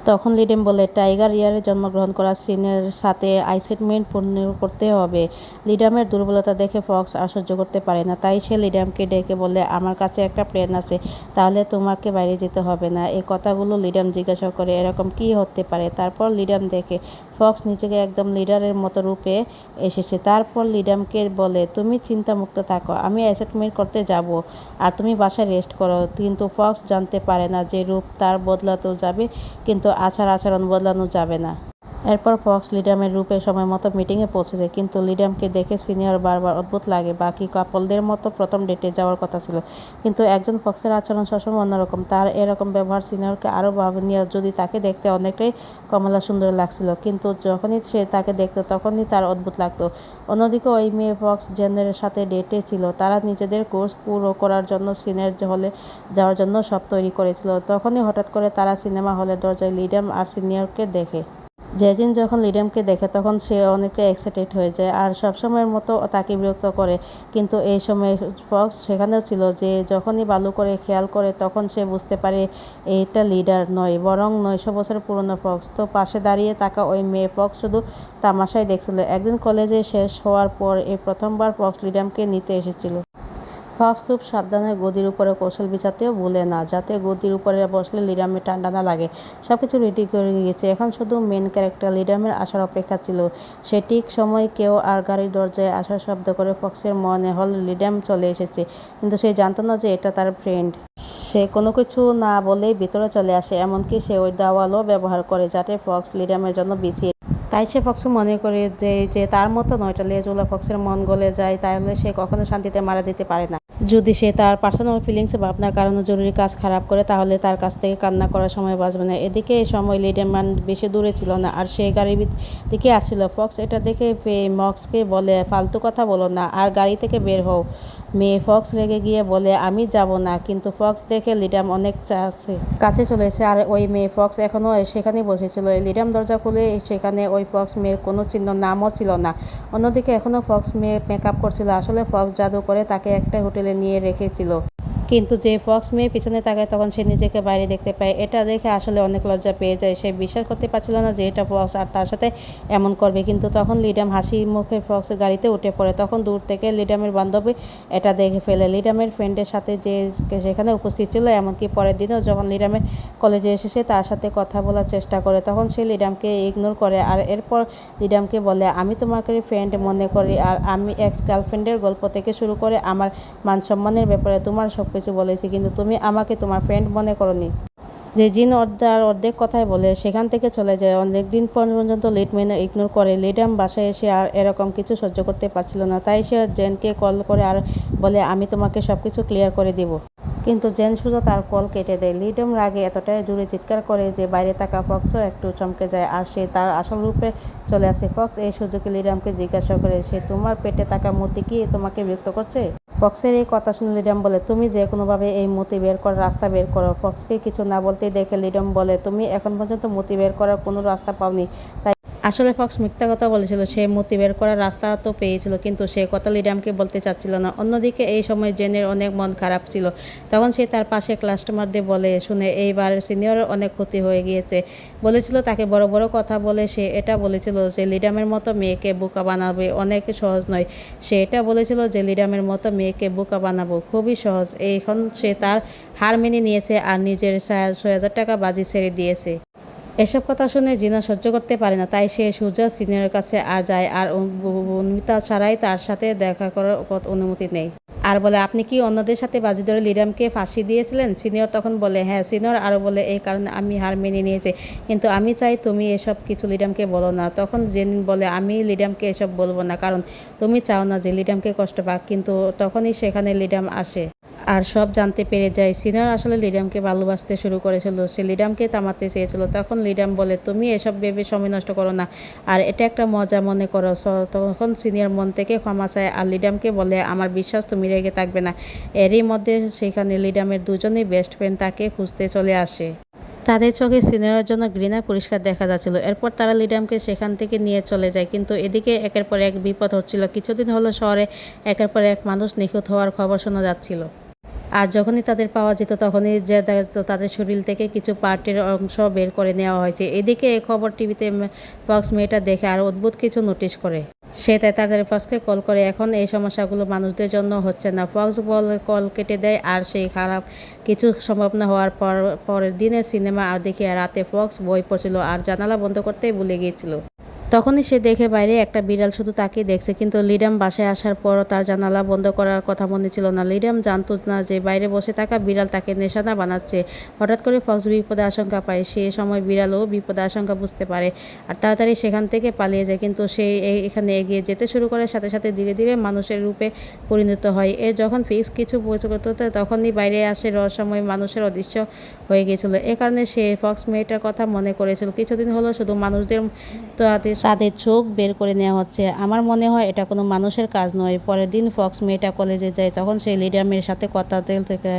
তখন লিডাম বলে টাইগার ইয়ারে জন্মগ্রহণ করা সিনের সাথে অ্যাসাইনমেন্ট পূর্ণ করতে হবে। লিডামের দুর্বলতা দেখে ফক্স আর সহ্য করতে পারে না, তাই সে লিডামকে ডেকে বলে আমার কাছে একটা প্ল্যান আছে, তাহলে তোমাকে বাইরে যেতে হবে না। এই কথাগুলো লিডাম জিজ্ঞাসা করে এরকম কি হতে পারে। তারপর লিডাম দেখে ফক্স নিজেকে একদম লিডারের মতো রূপে এসেছে। তারপর লিডামকে বলে তুমি চিন্তামুক্ত থাকো, আমি অ্যাসাইনমেন্ট করতে যাব আর তুমি বাসায় রেস্ট করো। কিন্তু ফক্স জানতে পারে না যে রূপ তার বদলাতেও যাবে, কিন্তু আচার আচরণ বদলানো যাবে না। এরপর ফক্স লিডামের রূপে সময় মতো মিটিংয়ে পৌঁছে যায়, কিন্তু লিডামকে দেখে সিনিয়র বারবার অদ্ভুত লাগে। বাকি কাপলদের মতো প্রথম ডেটে যাওয়ার কথা ছিল, কিন্তু একজন ফক্সের আচরণ সবসময় অন্যরকম। তার এরকম ব্যবহার সিনিয়রকে আরও ভাবনীয়, যদি তাকে দেখতে অনেকটাই কমলা সুন্দর লাগছিল, কিন্তু যখনই সে তাকে দেখতো তখনই তার অদ্ভুত লাগতো। অন্যদিকে ওই মেয়ে ফক্স জেনের সাথে ডেটে ছিল। তারা নিজেদের কোর্স পুরো করার জন্য সিনিয়র হলে যাওয়ার জন্য সব তৈরি করেছিল। তখনই হঠাৎ করে তারা সিনেমা হলের দরজায় লিডাম আর সিনিয়রকে দেখে। জেজিন যখন লিডামকে দেখে তখন সে অনেকটা এক্সাইটেড হয়ে যায় আর সবসময়ের মতো তাকে বিরক্ত করে, কিন্তু এই সময় ফক্স সেখানেও ছিল। যে যখনই ভালো করে খেয়াল করে তখন সে বুঝতে পারে এইটা লিডার নয়, বরং 900 বছর পুরনো ফক্স। তো পাশে দাঁড়িয়ে থাকা ওই মেয়ে ফক্স শুধু তামাশাই দেখছিল। একদিন কলেজে শেষ হওয়ার পর এই প্রথমবার ফক্স লিডামকে নিতে এসেছিল। ফক্স খুব সাবধানে গদির উপরে কৌশল বিচারতেও ভুলে না, যাতে গদির উপরে বসলে লিডামের ঠান্ডা না লাগে। সবকিছু রেডি করে গিয়েছে, এখন শুধু মেন ক্যারেক্টার লিডামের আসার অপেক্ষা ছিল। সে ঠিক সময় কেউ আর গাড়ির দরজায় আসার শব্দ করে ফক্সের মনে হল লিডাম চলে এসেছে, কিন্তু সে জানতো না যে এটা তার ফ্রেন্ড। সে কোনো কিছু না বলেই ভিতরে চলে আসে, এমনকি সে ওই দাওয়ালও ব্যবহার করে যাতে ফক্স লিডামের জন্য বিছিয়ে। তাই সে ফক্স মনে করে যে তার মতো 9টা লেজওয়ালা ফক্সের মন গলে যায়, তাহলে সে কখনো শান্তিতে মারা যেতে পারে না। যদি সে তার পার্সোনাল ফিলিংসে ভাবনার কারণে জরুরি কাজ খারাপ করে, তাহলে তার কাছ থেকে কান্না করার সময় বাঁচবে না। এদিকে এই সময় লিডারম্যান বেশি দূরে ছিল না, আর সে গাড়ির দিকে আসছিল। ফক্স এটা দেখে মক্সকে বলে, ফালতু কথা বলো না আর গাড়ি থেকে বের হও। মেয়ে ফক্স রেগে গিয়ে বলে, আমি যাব না, কিন্তু ফক্স দেখে লিডাম অনেক কাছে চলে এসে, আর ওই মেয়ে ফক্স এখনও সেখানেই বসেছিল। লিডাম দরজা খুলে সেখানে ওই ফক্স মেয়ের কোনো চিহ্ন নামও ছিল না। অন্যদিকে এখনও ফক্স মেয়ে মেকআপ করছিল। আসলে ফক্স জাদু করে তাকে একটা হোটেলে নিয়ে রেখেছিল, কিন্তু যে ফক্স মেয়ে পিছনে তাকায় তখন সে নিজেকে বাইরে দেখতে পায়। এটা দেখে আসলে অনেক লজ্জা পেয়ে যায়। সে বিশ্বাস করতে পারছিল না যে এটা ফক্স আর তার সাথে এমন করবে, কিন্তু তখন লিডাম হাসি মুখে ফক্সের গাড়িতে উঠে পড়ে। তখন দূর থেকে লিডামের বান্ধবী এটা দেখে ফেলে। লিডামের ফ্রেন্ডের সাথে যে সেখানে উপস্থিত ছিল, এমনকি পরের দিনও যখন লিডামের কলেজে এসেছে তার সাথে কথা বলার চেষ্টা করে, তখন সে লিডামকে ইগনোর করে। আর এরপর লিডামকে বলে, আমি তোমাকে ফ্রেন্ড মনে করি, আর আমি এক্স গার্লফ্রেন্ডের গল্প থেকে শুরু করে আমার মান সম্মানের ব্যাপারে তোমার সব কিছু বলেছি, কিন্তু তুমি আমাকে তোমার ফ্রেন্ড মনে করনি। যে জিন অর্ধেক কথাই বলে সেখান থেকে চলে যায়। অনেকদিন পর্যন্ত লিডম্যান ইগনোর করে। লিডাম বাসায় এসে আর এরকম কিছু সহ্য করতে পারছিল না, তাই সে জেনকে কল করে আর বলে, আমি তোমাকে সব কিছু ক্লিয়ার করে দিব। কিন্তু জেন শুধু তার কল কেটে দেয়। লিডাম রাগে এতটাই জোরে চিৎকার করে যে বাইরে থাকা ফক্সও একটু চমকে যায়, আর সে তার আসল রূপে চলে আসে। ফক্স এই সুযোগে লিডামকে জিজ্ঞাসা করে, সে তোমার পেটে থাকা মূর্তি কি তোমাকে বিরক্ত করছে? ফক্সের এই কথা শুনে লিডাম বলে, তুমি যে কোনোভাবে এই মতি বের করার রাস্তা বের করো। ফক্সকে কিছু না বলতেই দেখে লিডাম বলে, তুমি এখন পর্যন্ত মতি বের করার কোনো রাস্তা পাওনি। তাই আসলে ফক্স মিথ্যা কথা বলেছিল, সে মতি বের করার রাস্তা তো পেয়েছিল, কিন্তু সে কথা লিডামকে বলতে চাচ্ছিল না। অন্যদিকে এই সময় জেনের অনেক মন খারাপ ছিল। তখন সে তার পাশে কাস্টমারদের বলে শুনে এইবার সিনিয়রের অনেক ক্ষতি হয়ে গিয়েছে। বলেছিল তাকে বড় বড় কথা বলে, সে এটা বলেছিল যে লিডামের মতো মেয়েকে বোকা বানাবে অনেক সহজ নয়। সে এটা বলেছিল যে লিডামের মতো মেয়েকে বোকা বানাবো খুবই সহজ। এখন সে তার হার মেনে নিয়েছে আর নিজের 6,000 টাকা বাজি ছেড়ে দিয়েছে। এসব কথা শুনে জিনা সহ্য করতে পারে না, তাই সে সোজা সিনিয়রের কাছে আর যায় আর অনুমতি ছাড়াই তার সাথে দেখা করার অনুমতি নেয়, আর বলে, আপনি কি অন্যদের সাথে বাজি ধরে লিডামকে ফাঁসি দিয়েছিলেন? সিনিয়র তখন বলে, হ্যাঁ। সিনিয়র আরও বলে, এই কারণে আমি হার মেনে নিয়েছি, কিন্তু আমি চাই তুমি এসব কিছু লিডামকে বলো না। তখন জেনিন বলে, আমি লিডামকে এসব বলবো না, কারণ তুমি চাও না যে লিডামকে কষ্ট পাক। কিন্তু তখনই সেখানে লিডাম আসে আর সব জানতে পেরে যায়। সিনিয়র আসলে লিডামকে ভালোবাসতে শুরু করেছিল, সে লিডামকে থামাতে চেয়েছিল। তখন লিডাম বলে, তুমি এসব ভেবে সময় নষ্ট করো না, আর এটা একটা মজা মনে করো। তখন সিনিয়র মন থেকে ক্ষমা চায় আর লিডামকে বলে, আমার বিশ্বাস তুমি রেগে থাকবে না। এরই মধ্যে সেখানে লিডামের দুজনেই বেস্ট ফ্রেন্ড তাকে খুঁজতে চলে আসে। তাদের চোখে সিনিয়রের জন্য ঘৃণা পরিষ্কার দেখা যাচ্ছিল। এরপর তারা লিডামকে সেখান থেকে নিয়ে চলে যায়, কিন্তু এদিকে একের পর এক বিপদ হচ্ছিল। কিছুদিন হলো শহরে একের পর এক মানুষ নিখোঁজ হওয়ার খবর শোনা যাচ্ছিল, আর যখনই তাদের পাওয়া যেত তখনই যে দেখা যেত তাদের শরীর থেকে কিছু পার্টের অংশ বের করে নেওয়া হয়েছে। এদিকে এই খবর টিভিতে ফক্স মেয়েটা দেখে আর অদ্ভুত কিছু নোটিশ করে। সে তাই তাড়াতাড়ি ফক্সকে কল করে। এখন এই সমস্যাগুলো মানুষদের জন্য হচ্ছে না। ফক্স কল কেটে দেয়, আর সেই খারাপ কিছু সম্ভাবনা হওয়ার পরের দিনে সিনেমা আর দেখি রাতে ফক্স বই পড়ছিল আর জানালা বন্ধ করতেই ভুলে গিয়েছিল। তখনই সে দেখে বাইরে একটা বিড়াল শুধু তাকিয়ে দেখছে, কিন্তু লিডাম বাসায় আসার পর তার জানালা বন্ধ করার কথা মনে ছিল না। লিডাম জানতো না যে বাইরে বসে থাকা বিড়াল তাকে নিশানা বানাচ্ছে। হঠাৎ করে ফক্স বিপদে আশঙ্কা পায়, সে সময় বিড়ালও বিপদে আশঙ্কা বুঝতে পারে আর তাড়াতাড়ি সেখান থেকে পালিয়ে যায়। কিন্তু সে এখানে এগিয়ে যেতে শুরু করে, সাথে সাথে ধীরে ধীরে মানুষের রূপে পরিণত হয়। যখন ফিক্স কিছু করতে তখনই বাইরে আসে রহস্যময় মানুষের অদৃশ্য হয়ে গিয়েছিল। এ কারণে সে ফক্স মেয়েটার কথা মনে করেছিল। কিছুদিন হলো শুধু মানুষদের তাদের চোখ বের করে নেওয়া হচ্ছে। আমার মনে হয় এটা কোনো মানুষের কাজ নয়। পরের দিন ফক্স মেয়েটা কলেজে যায়, তখন সে লিডামের সাথে কথা থেকে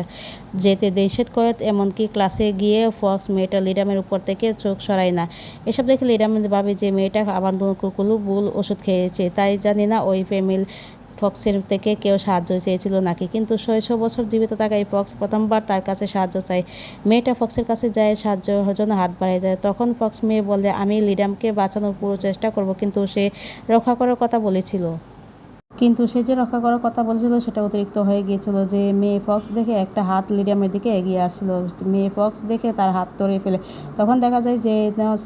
যেতে নিষেধ করে, এমনকি ক্লাসে গিয়ে ফক্স মেয়েটা লিডামের উপর থেকে চোখ সরায় না। এসব দেখে লিডাম ভাবে যে মেয়েটা আবার কোনো ভুল ওষুধ খেয়েছে। তাই জানি না ওই ফ্যামিলি ফক্সের থেকে কেউ সাহায্য চেয়েছিল নাকি, কিন্তু 600 বছর জীবিত থাকা এই ফক্স প্রথমবার তার কাছে সাহায্য চায়। মেয়েটা ফক্সের কাছে যায়, সাহায্যের জন্য হাত বাড়িয়ে দেয়। তখন ফক্স মেয়ে বলে, আমি লিডামকে বাঁচানোর পুরো চেষ্টা করব, কিন্তু সে রক্ষা করার কথা বলেছিল। কিন্তু সে যে রক্ষা করার কথা বলেছিল সেটা অতিরিক্ত হয়ে গিয়েছিল। যে মেয়ে ফক্স দেখে একটা হাত লিডামের দিকে এগিয়ে আসছিল। মেয়ে ফক্স দেখে তার হাত ধরে ফেলে। তখন দেখা যায় যে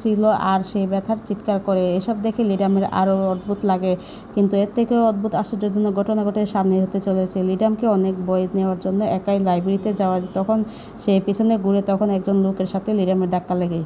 ছিল আর সে ব্যথার চিৎকার করে। এসব দেখে লিডামের আরও অদ্ভুত লাগে, কিন্তু এর থেকেও অদ্ভুত আশ্চর্যজনক ঘটনা ঘটে সামনে হতে চলেছে। লিডামকে অনেক বই নেওয়ার জন্য একাই লাইব্রেরিতে যাওয়া, তখন সে পিছনে ঘুরে, তখন একজন লোকের সাথে লিডামের ধাক্কা লেগে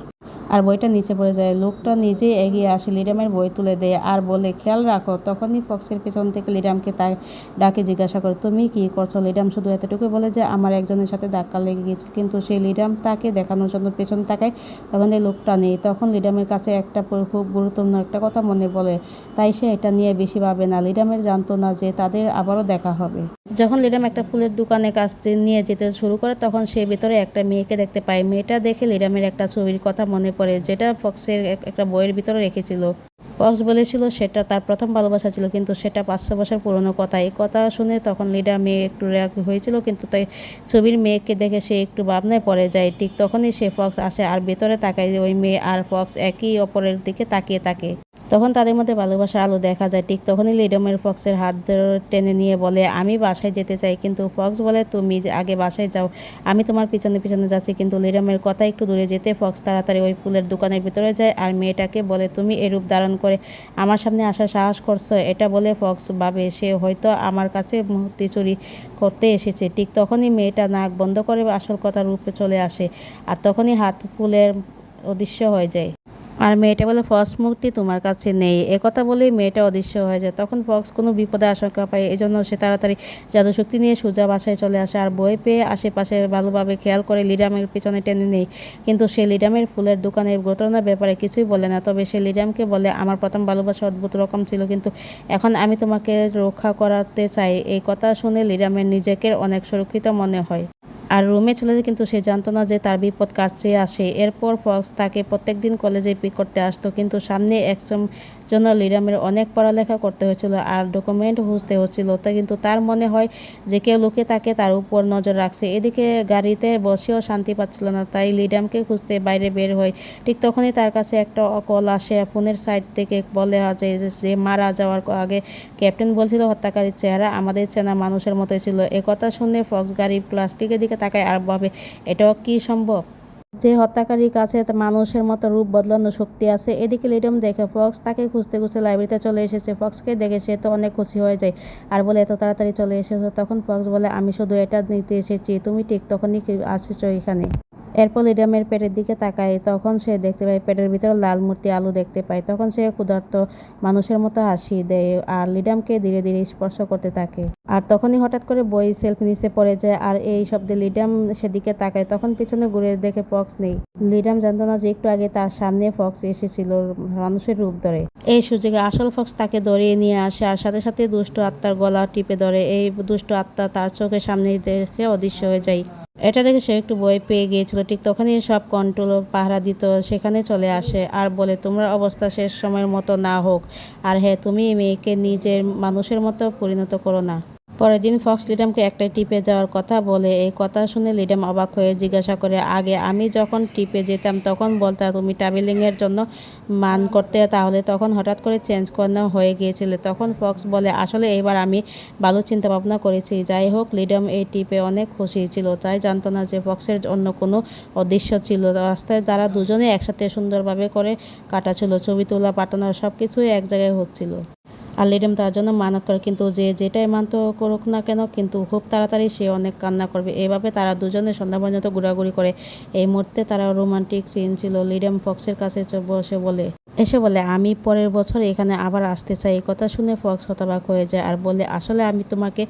আর বইটা নিচে পড়ে যায়। লোকটা নিজেই এগিয়ে আসে, লিডামের বই তুলে দেয় আর বলে, খেয়াল রাখো। তখনই ফক্সের পেছন থেকে লিডামকে তার ডাকে জিজ্ঞাসা করে, তুমি কি করছো? লিডাম শুধু এতটুকু বলে যে আমার একজনের সাথে ধাক্কা লেগে গিয়েছে, কিন্তু সেই লিডাম তাকে দেখানোর জন্য পেছন তাকায়। তখন এই লোকটা নেই। তখন লিডামের কাছে একটা খুব গুরুত্বপূর্ণ একটা কথা মনে পড়ে, তাই সে এটা নিয়ে বেশি ভাবে না। লিডামের জানতো না যে তাদের আবারও দেখা হবে। যখন লিডাম একটা ফুলের দোকানে কাজ নিয়ে যেতে শুরু করে, তখন সে ভেতরে একটা মেয়েকে দেখতে পায়। মেয়েটা দেখে লিডামের একটা ছবির কথা মনে পড়ে, যেটা ফক্সের একটা বইয়ের ভিতরে রেখেছিল। ফক্স বলেছিল সেটা তার প্রথম ভালোবাসা ছিল, কিন্তু সেটা 500 বছর পুরনো কথা। এই কথা শুনে তখন লিডা মেয়ে একটু রাগ হয়েছিল, কিন্তু তাই ছবির মেয়েকে দেখে সে একটু ভাবনায় পড়ে যায়। ঠিক তখনই সে ফক্স আসে আর ভেতরে তাকায়। ওই মেয়ে আর ফক্স একই অপরের দিকে তাকিয়ে থাকে। তখন তাদের মধ্যে ভালোবাসার আলো দেখা যায়। ঠিক তখনই লিডামের ফক্সের হাত টেনে নিয়ে বলে, আমি বাসায় যেতে চাই। কিন্তু ফক্স বলে, তুমি আগে বাসায় যাও, আমি তোমার পিছনে পিছনে যাচ্ছি। কিন্তু লিডামের কথা একটু দূরে যেতে ফক্স তাড়াতাড়ি ওই ফুলের দোকানের ভিতরে যায় আর মেয়েটাকে বলে, তুমি এই রূপ ধারণ করে আমার সামনে আসার সাহস করছো? এটা বলে ফক্স ভাবে সে হয়তো আমার কাছে মুহূর্তে চুরি করতে এসেছে। ঠিক তখনই মেয়েটা নাক বন্ধ করে আসল কথা রূপে চলে আসে, আর তখনই হাত ফুলের অদৃশ্য হয়ে যায়। আর মেয়েটা বলে, ফক্স মূর্তি তোমার কাছে নেই। একথা বলেই মেয়েটা অদৃশ্য হয়ে যায়। তখন ফক্স কোনো বিপদে আশঙ্কা পায়, এজন্য সে তাড়াতাড়ি জাদুশক্তি নিয়ে সোজা বাসায় চলে আসে আর বই পেয়ে আশেপাশে ভালোভাবে খেয়াল করে লিডামের পিছনে টেনে নেয়। কিন্তু সে লিডামের ফুলের দোকানের ঘটনার ব্যাপারে কিছুই বলে না। তবে সে লিডামকে বলে, আমার প্রথম ভালোবাসা অদ্ভুত রকম ছিল, কিন্তু এখন আমি তোমাকে রক্ষা করাতে চাই। এই কথা শুনে লিডামের নিজেকে অনেক সুরক্ষিত মনে হয় আর রুমে চলে যায়, কিন্তু সে জানতো না যে তার বিপদ কার চেয়ে আসে। এরপর ফক্স তাকে প্রত্যেকদিন কলেজে পিক করতে আসতো, কিন্তু সামনে একজন জন্য লিডামের অনেক পড়ালেখা করতে হয়েছিল আর ডকুমেন্ট খুঁজতে হচ্ছিল। কিন্তু তার মনে হয় যে কেউ লোকে তাকে তার উপর নজর রাখছে। এদিকে গাড়িতে বসেও শান্তি পাচ্ছিল না, তাই লিডামকে খুঁজতে বাইরে বের হয়। ঠিক তখনই তার কাছে একটা কল আসে ফোনের সাইড থেকে, বলে যে মারা যাওয়ার আগে ক্যাপ্টেন বলছিল হত্যাকারীর চেহারা আমাদের চেনা মানুষের মতোই ছিল। একথা শুনে ফক্স গাড়ির প্লাস্টিকের দিকে তাকায় আর ভাবে, এটাও কি সম্ভব যে হত্যাকারীর কাছে মানুষের মতো রূপ বদলানোর শক্তি আছে? এদিকে লিডাম দেখে ফক্স তাকে খুঁজতে খুঁজতে লাইব্রেরিতে চলে এসেছে। ফক্সকে দেখে সে তো অনেক খুশি হয়ে যায় আর বলে, এত তাড়াতাড়ি চলে এসেছো? তখন ফক্স বলে, আমি শুধু এটা নিতে এসেছি, তুমি ঠিক তখনই আসেছো এখানে। এরপর লিডামের পেটের দিকে তাকায়, তখন সে দেখতে পায় পেটের ভিতরে লাল মূর্তি আলু দেখতে পায়। তখন সে ক্ষুধার্ত মানুষের মতো হাসি দেয় আর লিডামকে ধীরে ধীরে স্পর্শ করতে থাকে। আর তখনই হঠাৎ করে বই সেলফ নিচে পড়ে যায় আর এই শব্দে লিডাম সেদিকে তাকায়। তখন পিছনে ঘুরে দেখে ফক্স নেই। লিডাম জানতো না যে একটু আগে তার সামনে ফক্স এসেছিল মানুষের রূপ ধরে। এই সুযোগে আসল ফক্স তাকে ধরিয়ে নিয়ে আসে আর সাথে সাথে দুষ্ট আত্মার গলা টিপে ধরে। এই দুষ্ট আত্মা তার চোখের সামনে দেখে অদৃশ্য হয়ে যায়। এটা দেখে সে একটু ভয় পেয়ে গিয়েছিল। ঠিক তখনই সব কন্ট্রোল পাহারা দিত সেখানে চলে আসে আর বলে, তোমার অবস্থা শেষ সময়ের মতো না হোক, আর হ্যাঁ, তুমি মেয়েকে নিজের মানুষের মতো পরিণত করো না। পরের দিন ফক্স লিডামকে একটা ট্রিপে যাওয়ার কথা বলে। এই কথা শুনে লিডাম অবাক হয়ে জিজ্ঞাসা করে, আগে আমি যখন ট্রিপে যেতাম তখন বলতা তুমি ট্রাভেলিংয়ের জন্য মান করতে, তাহলে তখন হঠাৎ করে চেঞ্জ করানো হয়ে গিয়েছিলে। তখন ফক্স বলে, আসলে এবার আমি ভালো চিন্তা ভাবনা করেছি। যাই হোক, লিডাম এই ট্রিপে অনেক খুশি ছিল, তাই জানতো না যে ফক্সের অন্য কোনো উদ্দেশ্য ছিল। রাস্তায় তারা দুজনে একসাথে সুন্দরভাবে করে কাটাচ্ছিল, ছবি তোলা, পাঠানো, সব কিছুই এক জায়গায় হচ্ছিল। আর লিডাম তার জন্য মানত করে, কিন্তু যে যেটাই মানত করুক না কেন, কিন্তু খুব তাড়াতাড়ি সে অনেক কান্না করবে। এভাবে তারা দুজনে সন্ধ্যা পর্যন্ত ঘোরাঘুরি করে। এই মুহূর্তে তারা রোমান্টিক সিন ছিল। লিডাম ফক্সের কাছে এসে বলে, আমি পরের বছর এখানে আবার আসতে চাই। এই কথা শুনে ফক্স হতবাক হয়ে যায় আর বলে, আসলে আমি তোমাকে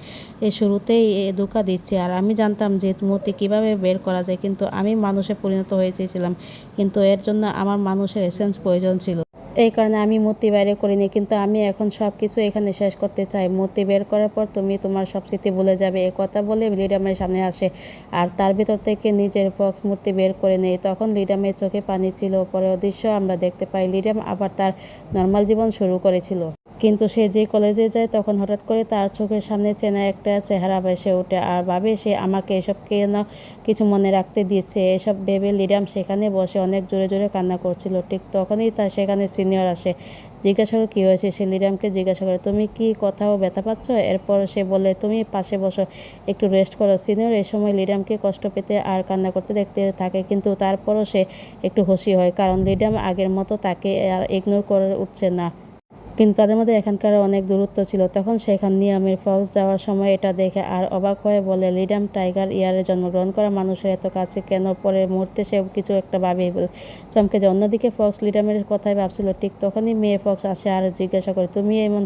শুরুতেই ধোঁকা দিচ্ছি, আর আমি জানতাম যে মূর্তি কিভাবে বের করা যায়, কিন্তু আমি মানুষে পরিণত হয়ে চেয়েছিলাম, কিন্তু এর জন্য আমার মানুষের এসেন্স প্রয়োজন ছিল। এই কারণে আমি মূর্তি বাইরে করিনি, কিন্তু আমি এখন সব কিছু এখানে শেষ করতে চাই। মূর্তি বের করার পর তুমি তোমার সব স্মৃতি ভুলে যাবে। এ কথা বলে লিডামের সামনে আসে আর তার ভিতর থেকে নিজের ফক্স মূর্তি বের করে নেয়। তখন লিডামের চোখে পানি ছিল। পরের দৃশ্য আমরা দেখতে পাই, লিডাম আবার তার নর্মাল জীবন শুরু করেছিল। কিন্তু সে যে কলেজে যায় তখন হঠাৎ করে তার চোখের সামনে চেনা একটা চেহারা ভেসে ওঠে আর ভাবে সে আমাকে এসব কেন কিছু মনে রাখতে দিচ্ছে। এসব ভেবে লিডাম সেখানে বসে অনেক জোরে জোরে কান্না করছিল। ঠিক তখনই তার সেখানে সিনিয়র আসে। জিজ্ঞাসা করে কী হয়েছে। সে লিডামকে জিজ্ঞাসা করে, তুমি কি কোথাও ব্যথা পাচ্ছ? এরপর সে বলে, তুমি পাশে বসো, একটু রেস্ট করো। সিনিয়র এই সময় লিডামকে কষ্ট পেতে আর কান্না করতে দেখতে থাকে, কিন্তু তারপরও সে একটু খুশি হয়, কারণ লিডাম আগের মতো তাকে আর ইগনোর করে উঠছে না। কিন্তু তাদের মধ্যে এখানকার অনেক দূরত্ব ছিল। তখন সেখান নিয়ামের ফক্স যাওয়ার সময় এটা দেখে আর অবাক হয়ে বলে, লিডাম টাইগার ইয়ারে জন্মগ্রহণ করা মানুষের এত কাছে কেন? পরের মুহূর্তে সে কিছু একটা ভাবেই চমকে যায়। অন্যদিকে ফক্স লিডামের কথাই ভাবছিল। ঠিক তখনই মেয়ে ফক্স আসে আর জিজ্ঞাসা করে, তুমি এমন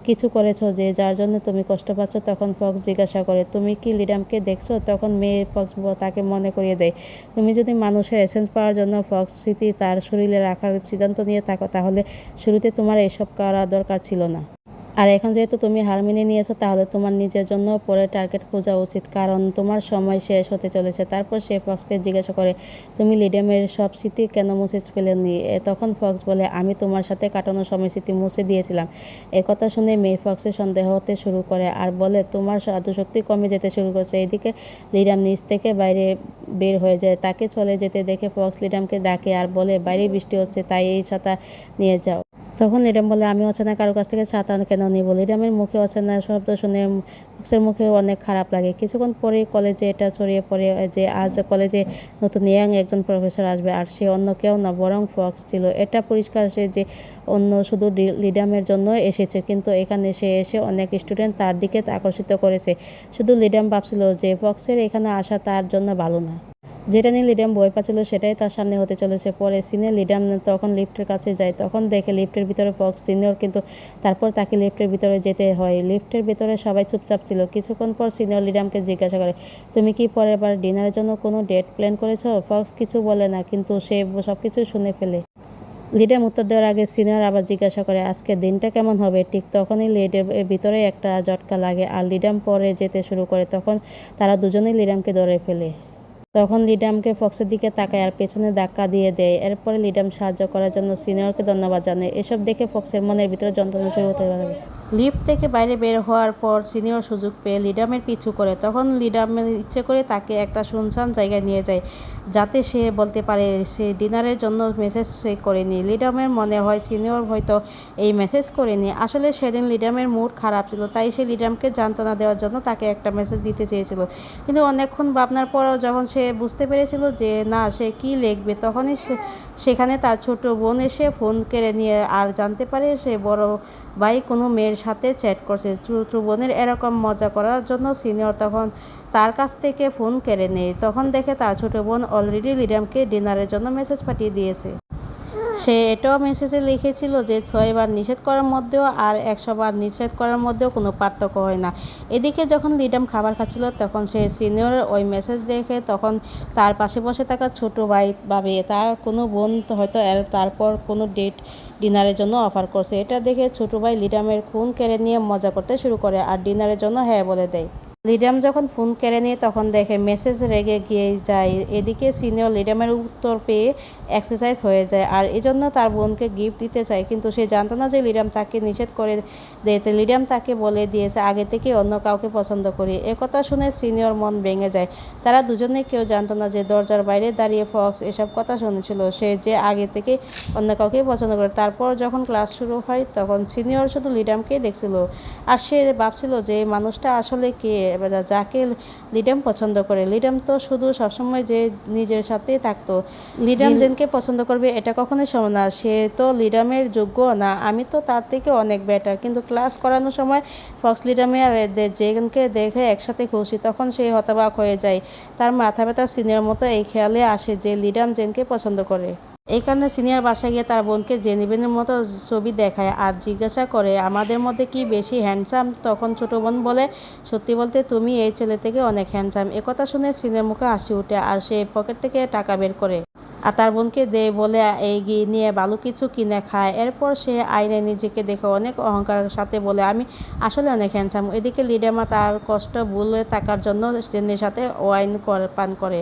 কিছু করেছো যে যার জন্য তুমি কষ্ট পাচ্ছ? তখন ফক্স জিজ্ঞাসা করে, তুমি কি লিডামকে দেখছো? তখন মেয়ে ফক্স তাকে মনে করিয়ে দেয়, তুমি যদি মানুষের এসেন্স পাওয়ার জন্য ফক্স স্মৃতি তার শরীরে রাখার সিদ্ধান্ত নিয়ে থাকো, তাহলে শুরুতে তোমার এসব করা দরকার ছিল না। আর এখন যেহেতু তুমি হার মেনে নিয়েছো, তাহলে তোমার নিজের জন্য পরে টার্গেট খোঁজা উচিত, কারণ তোমার সময় শেষ হতে চলেছে। তারপর সে ফক্সকে জিজ্ঞাসা করে, তুমি লিডামের সব স্মৃতি কেন মুছে ফেলেননি? তখন ফক্স বলে, আমি তোমার সাথে কাটানো সময় স্মৃতি মুছে দিয়েছিলাম। কথা শুনে মেয়ে ফক্সের সন্দেহ হতে শুরু করে আর বলে, তোমার শক্তি কমে যেতে শুরু করছে। এদিকে লিডাম নিচ থেকে বাইরে বের হয়ে যায়। তাকে চলে যেতে দেখে ফক্স লিডামকে ডাকে আর বলে, বাইরে বৃষ্টি হচ্ছে, তাই এই ছাতা নিয়ে যাও। তখন লিডাম বলে, আমি অচেনা কারো কাছ থেকে ছাতা কেন নিব? লিডামের মুখে অচেনা শব্দ শুনে ফক্সের মুখে অনেক খারাপ লাগে। কিছুক্ষণ পরে কলেজে এটা ছড়িয়ে পড়ে যে আজ কলেজে নতুন ইয়াং একজন প্রফেসর আসবে, আর সে অন্য কেউ না বরং ফক্স ছিল। এটা পরিষ্কার সে যে অন্য শুধু লিডামের জন্য এসেছে, কিন্তু এখানে সে এসে অনেক স্টুডেন্ট তার দিকে আকর্ষিত করেছে। শুধু লিডাম ভাবছিল যে ফক্সের এখানে আসা তার জন্য ভালো না। যেটা নিয়ে লিডাম ভয় পাচ্ছিল সেটাই তার সামনে হতে চলেছে। পরে সিনে লিডাম তখন লিফটের কাছে যায়, তখন দেখে লিফটের ভিতরে ফক্স সিনিয়র, কিন্তু তারপর তাকে লিফটের ভিতরে যেতে হয়। লিফটের ভিতরে সবাই চুপচাপ ছিল। কিছুক্ষণ পর সিনিয়র লিডামকে জিজ্ঞাসা করে, তুমি কি পরের বার ডিনারের জন্য কোনো ডেট প্ল্যান করেছো? ফক্স কিছু বলে না, কিন্তু সে সব কিছু শুনে ফেলে। লিডাম উত্তর দেওয়ার আগে সিনিয়র আবার জিজ্ঞাসা করে, আজকে দিনটা কেমন হবে? ঠিক তখনই লিডের ভিতরে একটা ঝটকা লাগে আর লিডাম পরে যেতে শুরু করে। তখন তারা দুজনেই লিডামকে ধরে ফেলে। তখন লিডামকে ফক্সের দিকে তাকায় আর পেছনে ধাক্কা দিয়ে দেয়। এরপরে লিডাম সাহায্য করার জন্য সিনিয়রকে ধন্যবাদ জানায়। এসব দেখে ফক্সের মনের ভিতরে যন্ত্রণা শুরু হতে পারে। লিফট থেকে বাইরে বের হওয়ার পর সিনিয়র সুযোগ পেয়ে লিডামের পিছু করে। তখন লিডামের ইচ্ছে করে তাকে একটা শুনশান জায়গায় নিয়ে যায়, যাতে সে বলতে পারে সে ডিনারের জন্য মেসেজ সে করেনি। লিডামের মনে হয় সিনিয়র হয়তো এই মেসেজ করেনি। আসলে সেদিন লিডামের মুড খারাপ ছিল, তাই সে লিডামকে সান্ত্বনা দেওয়ার জন্য তাকে একটা মেসেজ দিতে চেয়েছিল। কিন্তু অনেকক্ষণ ভাবনার পরও যখন সে বুঝতে পেরেছিল যে না, সে কি লিখবে, তখনই সেখানে তার ছোট বোন এসে ফোন কেড়ে নিয়ে আর জানতে পারে সে বড় ভাই কোনো মেয়ের সাথে চ্যাট করছে। ছোট বোনের এরকম মজা করার জন্য সিনিয়র তখন তার কাছ থেকে ফোন কেড়ে নেয়। তখন দেখে তার ছোট বোন অলরেডি লিডামকে ডিনারের জন্য মেসেজ পাঠিয়ে দিয়েছে। সে এটাও মেসেজে লিখেছিল যে 6 বার নিষেধ করার মধ্যেও আর 100 বার নিষেধ করার মধ্যেও কোনো পার্থক্য হয় না। এদিকে যখন লিডাম খাবার খাচ্ছিল তখন সে সিনিয়রের ওই মেসেজ দেখে তখন তার পাশে বসে থাকা ছোট ভাই ভাবে তার কোনো বোন হয়তো তারপর কোনো ডিনারের জন্য অফার করছে। এটা দেখে ছোট ভাই লিডামের খুন কেড়ে নিয়ে মজা করতে শুরু করে আর ডিনারের জন্য হ্যাঁ বলে দেয়। লিডাম যখন ফোন কেড়ে নিয়ে তখন দেখে মেসেজ রেগে গিয়ে যায়। এদিকে সিনিয়র লিডামের উত্তর পেয়ে এক্সারসাইজ হয়ে যায় আর এজন্য তার বোনকে গিফট দিতে চায়, কিন্তু সে জানতো না যে লিডাম তাকে নিষেধ করে দিতে। লিডাম তাকে বলে দিয়েছে আগে থেকে অন্য কাউকে পছন্দ করি। একথা শুনে সিনিয়র মন ভেঙে যায়। তারা দুজনে কেউ জানতো না যে দরজার বাইরে দাঁড়িয়ে ফক্স এসব কথা শুনেছিল, সে যে আগে থেকে অন্য কাউকে পছন্দ করে। তারপর যখন ক্লাস শুরু হয় তখন সিনিয়র শুধু লিডামকেই দেখছিল আর সে ভাবছিল যে মানুষটা আসলে কে যাকে লিডাম পছন্দ করে। লিডাম তো শুধু সবসময় যে নিজের সাথেই থাকতো, লিডাম জেনকে পছন্দ করবে এটা কখনোই সম্ভব না। সে তো লিডামের যোগ্য না, আমি তো তার থেকে অনেক বেটার। কিন্তু ক্লাস করানোর সময় ফক্স লিডামে আর জেনকে দেখে একসাথে খুশি, তখন সে হতবাক হয়ে যায়। তার মাথা ব্যথা সিনিয়র মতো এই খেয়ালে আসে যে লিডাম জেনকে পছন্দ করে। এই কারণে সিনিয়র বাসায় গিয়ে তার বোনকে জেনিবেনের মতো ছবি দেখায় আর জিজ্ঞাসা করে আমাদের মধ্যে কি বেশি হ্যান্ডসাম। তখন ছোট বোন বলে সত্যি বলতে তুমি এই ছেলে থেকে অনেক হ্যান্ডসাম। একথা শুনে সিনিয়র মুখে হাসি ওঠে আর সে পকেট থেকে টাকা বের করে আর তার বোনকে দেয়, বলে এগিয়ে নিয়ে ভালো কিছু কিনে খায়। এরপর সে আয়নায় নিজেকে দেখে অনেক অহংকারের সাথে বলে আমি আসলে অনেক হ্যান্ডসাম। এদিকে লিডামা তার কষ্ট ভুলে থাকার জন্য জেনের সাথে ওয়াইন পান করে,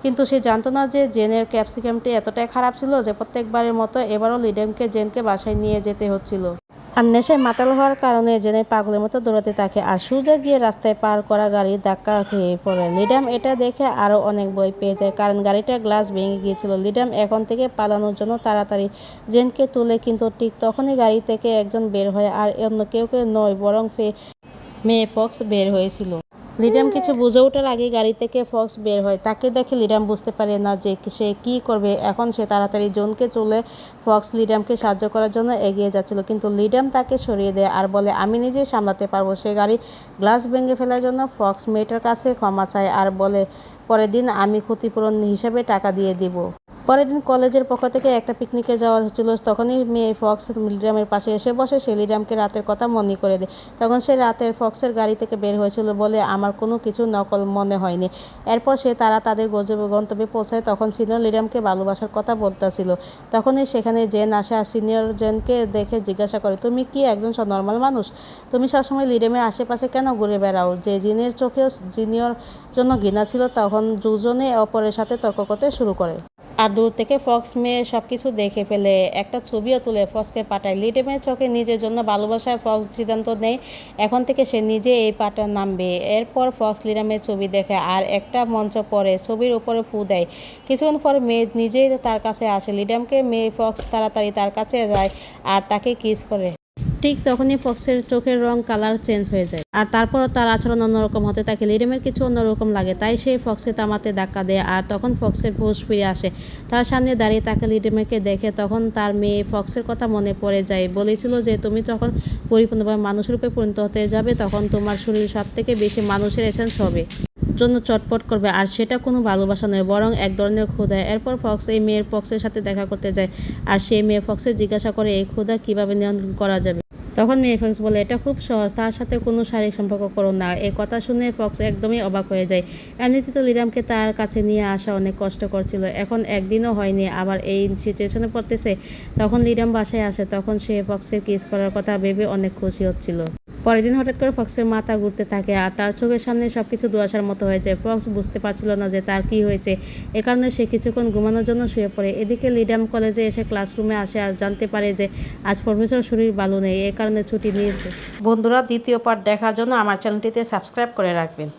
কিন্তু সে জানতো না যে জেনের ক্যাপসিকামটি এতটাই খারাপ ছিল যে প্রত্যেকবারের মতো এবারও লিডামকে জেনকে বাসায় নিয়ে যেতে হচ্ছিল। আর নেশায় মাতাল হওয়ার কারণে জেনের পাগলের মতো দৌড়াতে থাকে আর সোজা গিয়ে রাস্তায় পার করা গাড়ি ধাক্কা খেয়ে পড়ে। লিডাম এটা দেখে আরও অনেক ভয় পেয়ে যায়, কারণ গাড়িটার গ্লাস ভেঙে গিয়েছিল। লিডাম এখন থেকে পালানোর জন্য তাড়াতাড়ি জেনকে তুলে, কিন্তু ঠিক তখনই গাড়ি থেকে একজন বের হয় আর অন্য কেউ নয় বরং মেয়ে ফক্স বের হয়েছিল। লিডাম কিছু বুঝে ওঠার আগে গাড়ি থেকে ফক্স বের হয়। তাকে দেখে লিডাম বুঝতে পারে না যে সে কী করবে। এখন সে তাড়াতাড়ি জোনকে চলে ফক্স লিডামকে সাহায্য করার জন্য এগিয়ে যাচ্ছিল, কিন্তু লিডাম তাকে সরিয়ে দেয় আর বলে আমি নিজেই সামলাতে পারবো। সে গাড়ি গ্লাস ভেঙে ফেলার জন্য ফক্স মেয়েটার কাছে ক্ষমা চায় আর বলে পরের দিন আমি ক্ষতিপূরণ হিসেবে টাকা দিয়ে দিব। পরের দিন কলেজের পক্ষ থেকে একটা পিকনিকে যাওয়া হচ্ছিল, তখনই মেয়ে ফক্স লিডামের পাশে এসে বসে। সে লিডামকে রাতের কথা মনে করে দেয়। তখন সে রাতের ফক্সের গাড়ি থেকে বের হয়েছিল বলে আমার কোনো কিছু নকল মনে হয়নি। এরপর তারা তাদের গন্তব্যে পৌঁছায়। তখন সিনিয়র লিডামকে ভালোবাসার কথা বলতেছিল। তখনই সেখানে জেন আসে আর সিনিয়র জেনকে দেখে জিজ্ঞাসা করে তুমি কি একজন নর্মাল মানুষ? তুমি সবসময় লিডামের আশেপাশে কেন ঘুরে বেড়াও? যে জিনের চোখেও জিনিয়র জন্য ঘৃণা ছিল। তখন দুজনে অপরের সাথে তর্ক করতে শুরু করে আর দূর থেকে ফক্স মেয়ে সবকিছু দেখে ফেলে। একটা ছবিও তুলে ফক্সকে পাঠায়। লিডামের চোখে নিজের জন্য ভালোবাসায় ফক্স সিদ্ধান্ত নেয় এখন থেকে সে নিজে এই পাটা নামবে। এরপর ফক্স লিডামের ছবি দেখে আর একটা মঞ্চ পরে ছবির উপরে ফু দেয়। কিছুক্ষণ পর মেয়ে নিজেই তার কাছে আসে। লিডামকে মেয়ে ফক্স তাড়াতাড়ি তার কাছে যায় আর তাকে কিস করে। ঠিক তখনই ফক্সের চোখের রং কালার চেঞ্জ হয়ে যায় আর তারপর তার আচরণ অন্যরকম হতে থাকে। লিডামের কিছু অন্যরকম লাগে, তাই সে ফক্সে থামাতে ধাক্কা দেয় আর তখন ফক্সের হুঁশ ফিরে আসে। তার সামনে দাঁড়িয়ে তাকে লিডামকে দেখে তখন তার মেয়ে ফক্সের কথা মনে পড়ে যায়। বলেছিল যে তুমি যখন পরিপূর্ণভাবে মানুষরূপে পরিণত হতে যাবে তখন তোমার শরীর সব থেকে বেশি মানুষের এসেন্স হবে, জন্য চটপট করবে। আর সেটা কোনো ভালোবাসা নয় বরং এক ধরনের ক্ষুধা। এরপর ফক্স এই মেয়ের ফক্সের সাথে দেখা করতে যায় আর সেই মেয়ে ফক্সের জিজ্ঞাসা করে এই ক্ষুধা কিভাবে নিয়ন্ত্রণ করা যাবে। তখন মেয়ে ফক্স বলে এটা খুব সহজ, তার সাথে কোনো শারীরিক সম্পর্ক করো না। এই কথা শুনে ফক্স একদমই অবাক হয়ে যায়। এমনিতে তো লিডামকে তার কাছে নিয়ে আসা অনেক কষ্ট করছিল, এখন একদিনও হয়নি আবার এই সিচুয়েশনে পড়তেছে। তখন লিডাম বাসায় আসে, তখন সে ফক্সের কিস করার কথা ভেবে অনেক খুশি হচ্ছিল। পরের দিন হঠাৎ করে ফক্সের মাথা ঘুরতে থাকে আর তার চোখের সামনে সবকিছু ধোঁয়াশার মতো হয়ে যায়। ফক্স বুঝতে পারছিল না যে তার কি হয়েছে, এ কারণে সে কিছুক্ষণ ঘুমানোর জন্য শুয়ে পড়ে। এদিকে লিডাম কলেজে এসে ক্লাসরুমে আসে আর জানতে পারে যে আজ প্রফেসর শরীর ভালো নেই, এ কারণে ছুটি নিয়েছে। বন্ধুরা দ্বিতীয় পার্ট দেখার জন্য আমার চ্যানেলটিতে সাবস্ক্রাইব করে রাখবেন।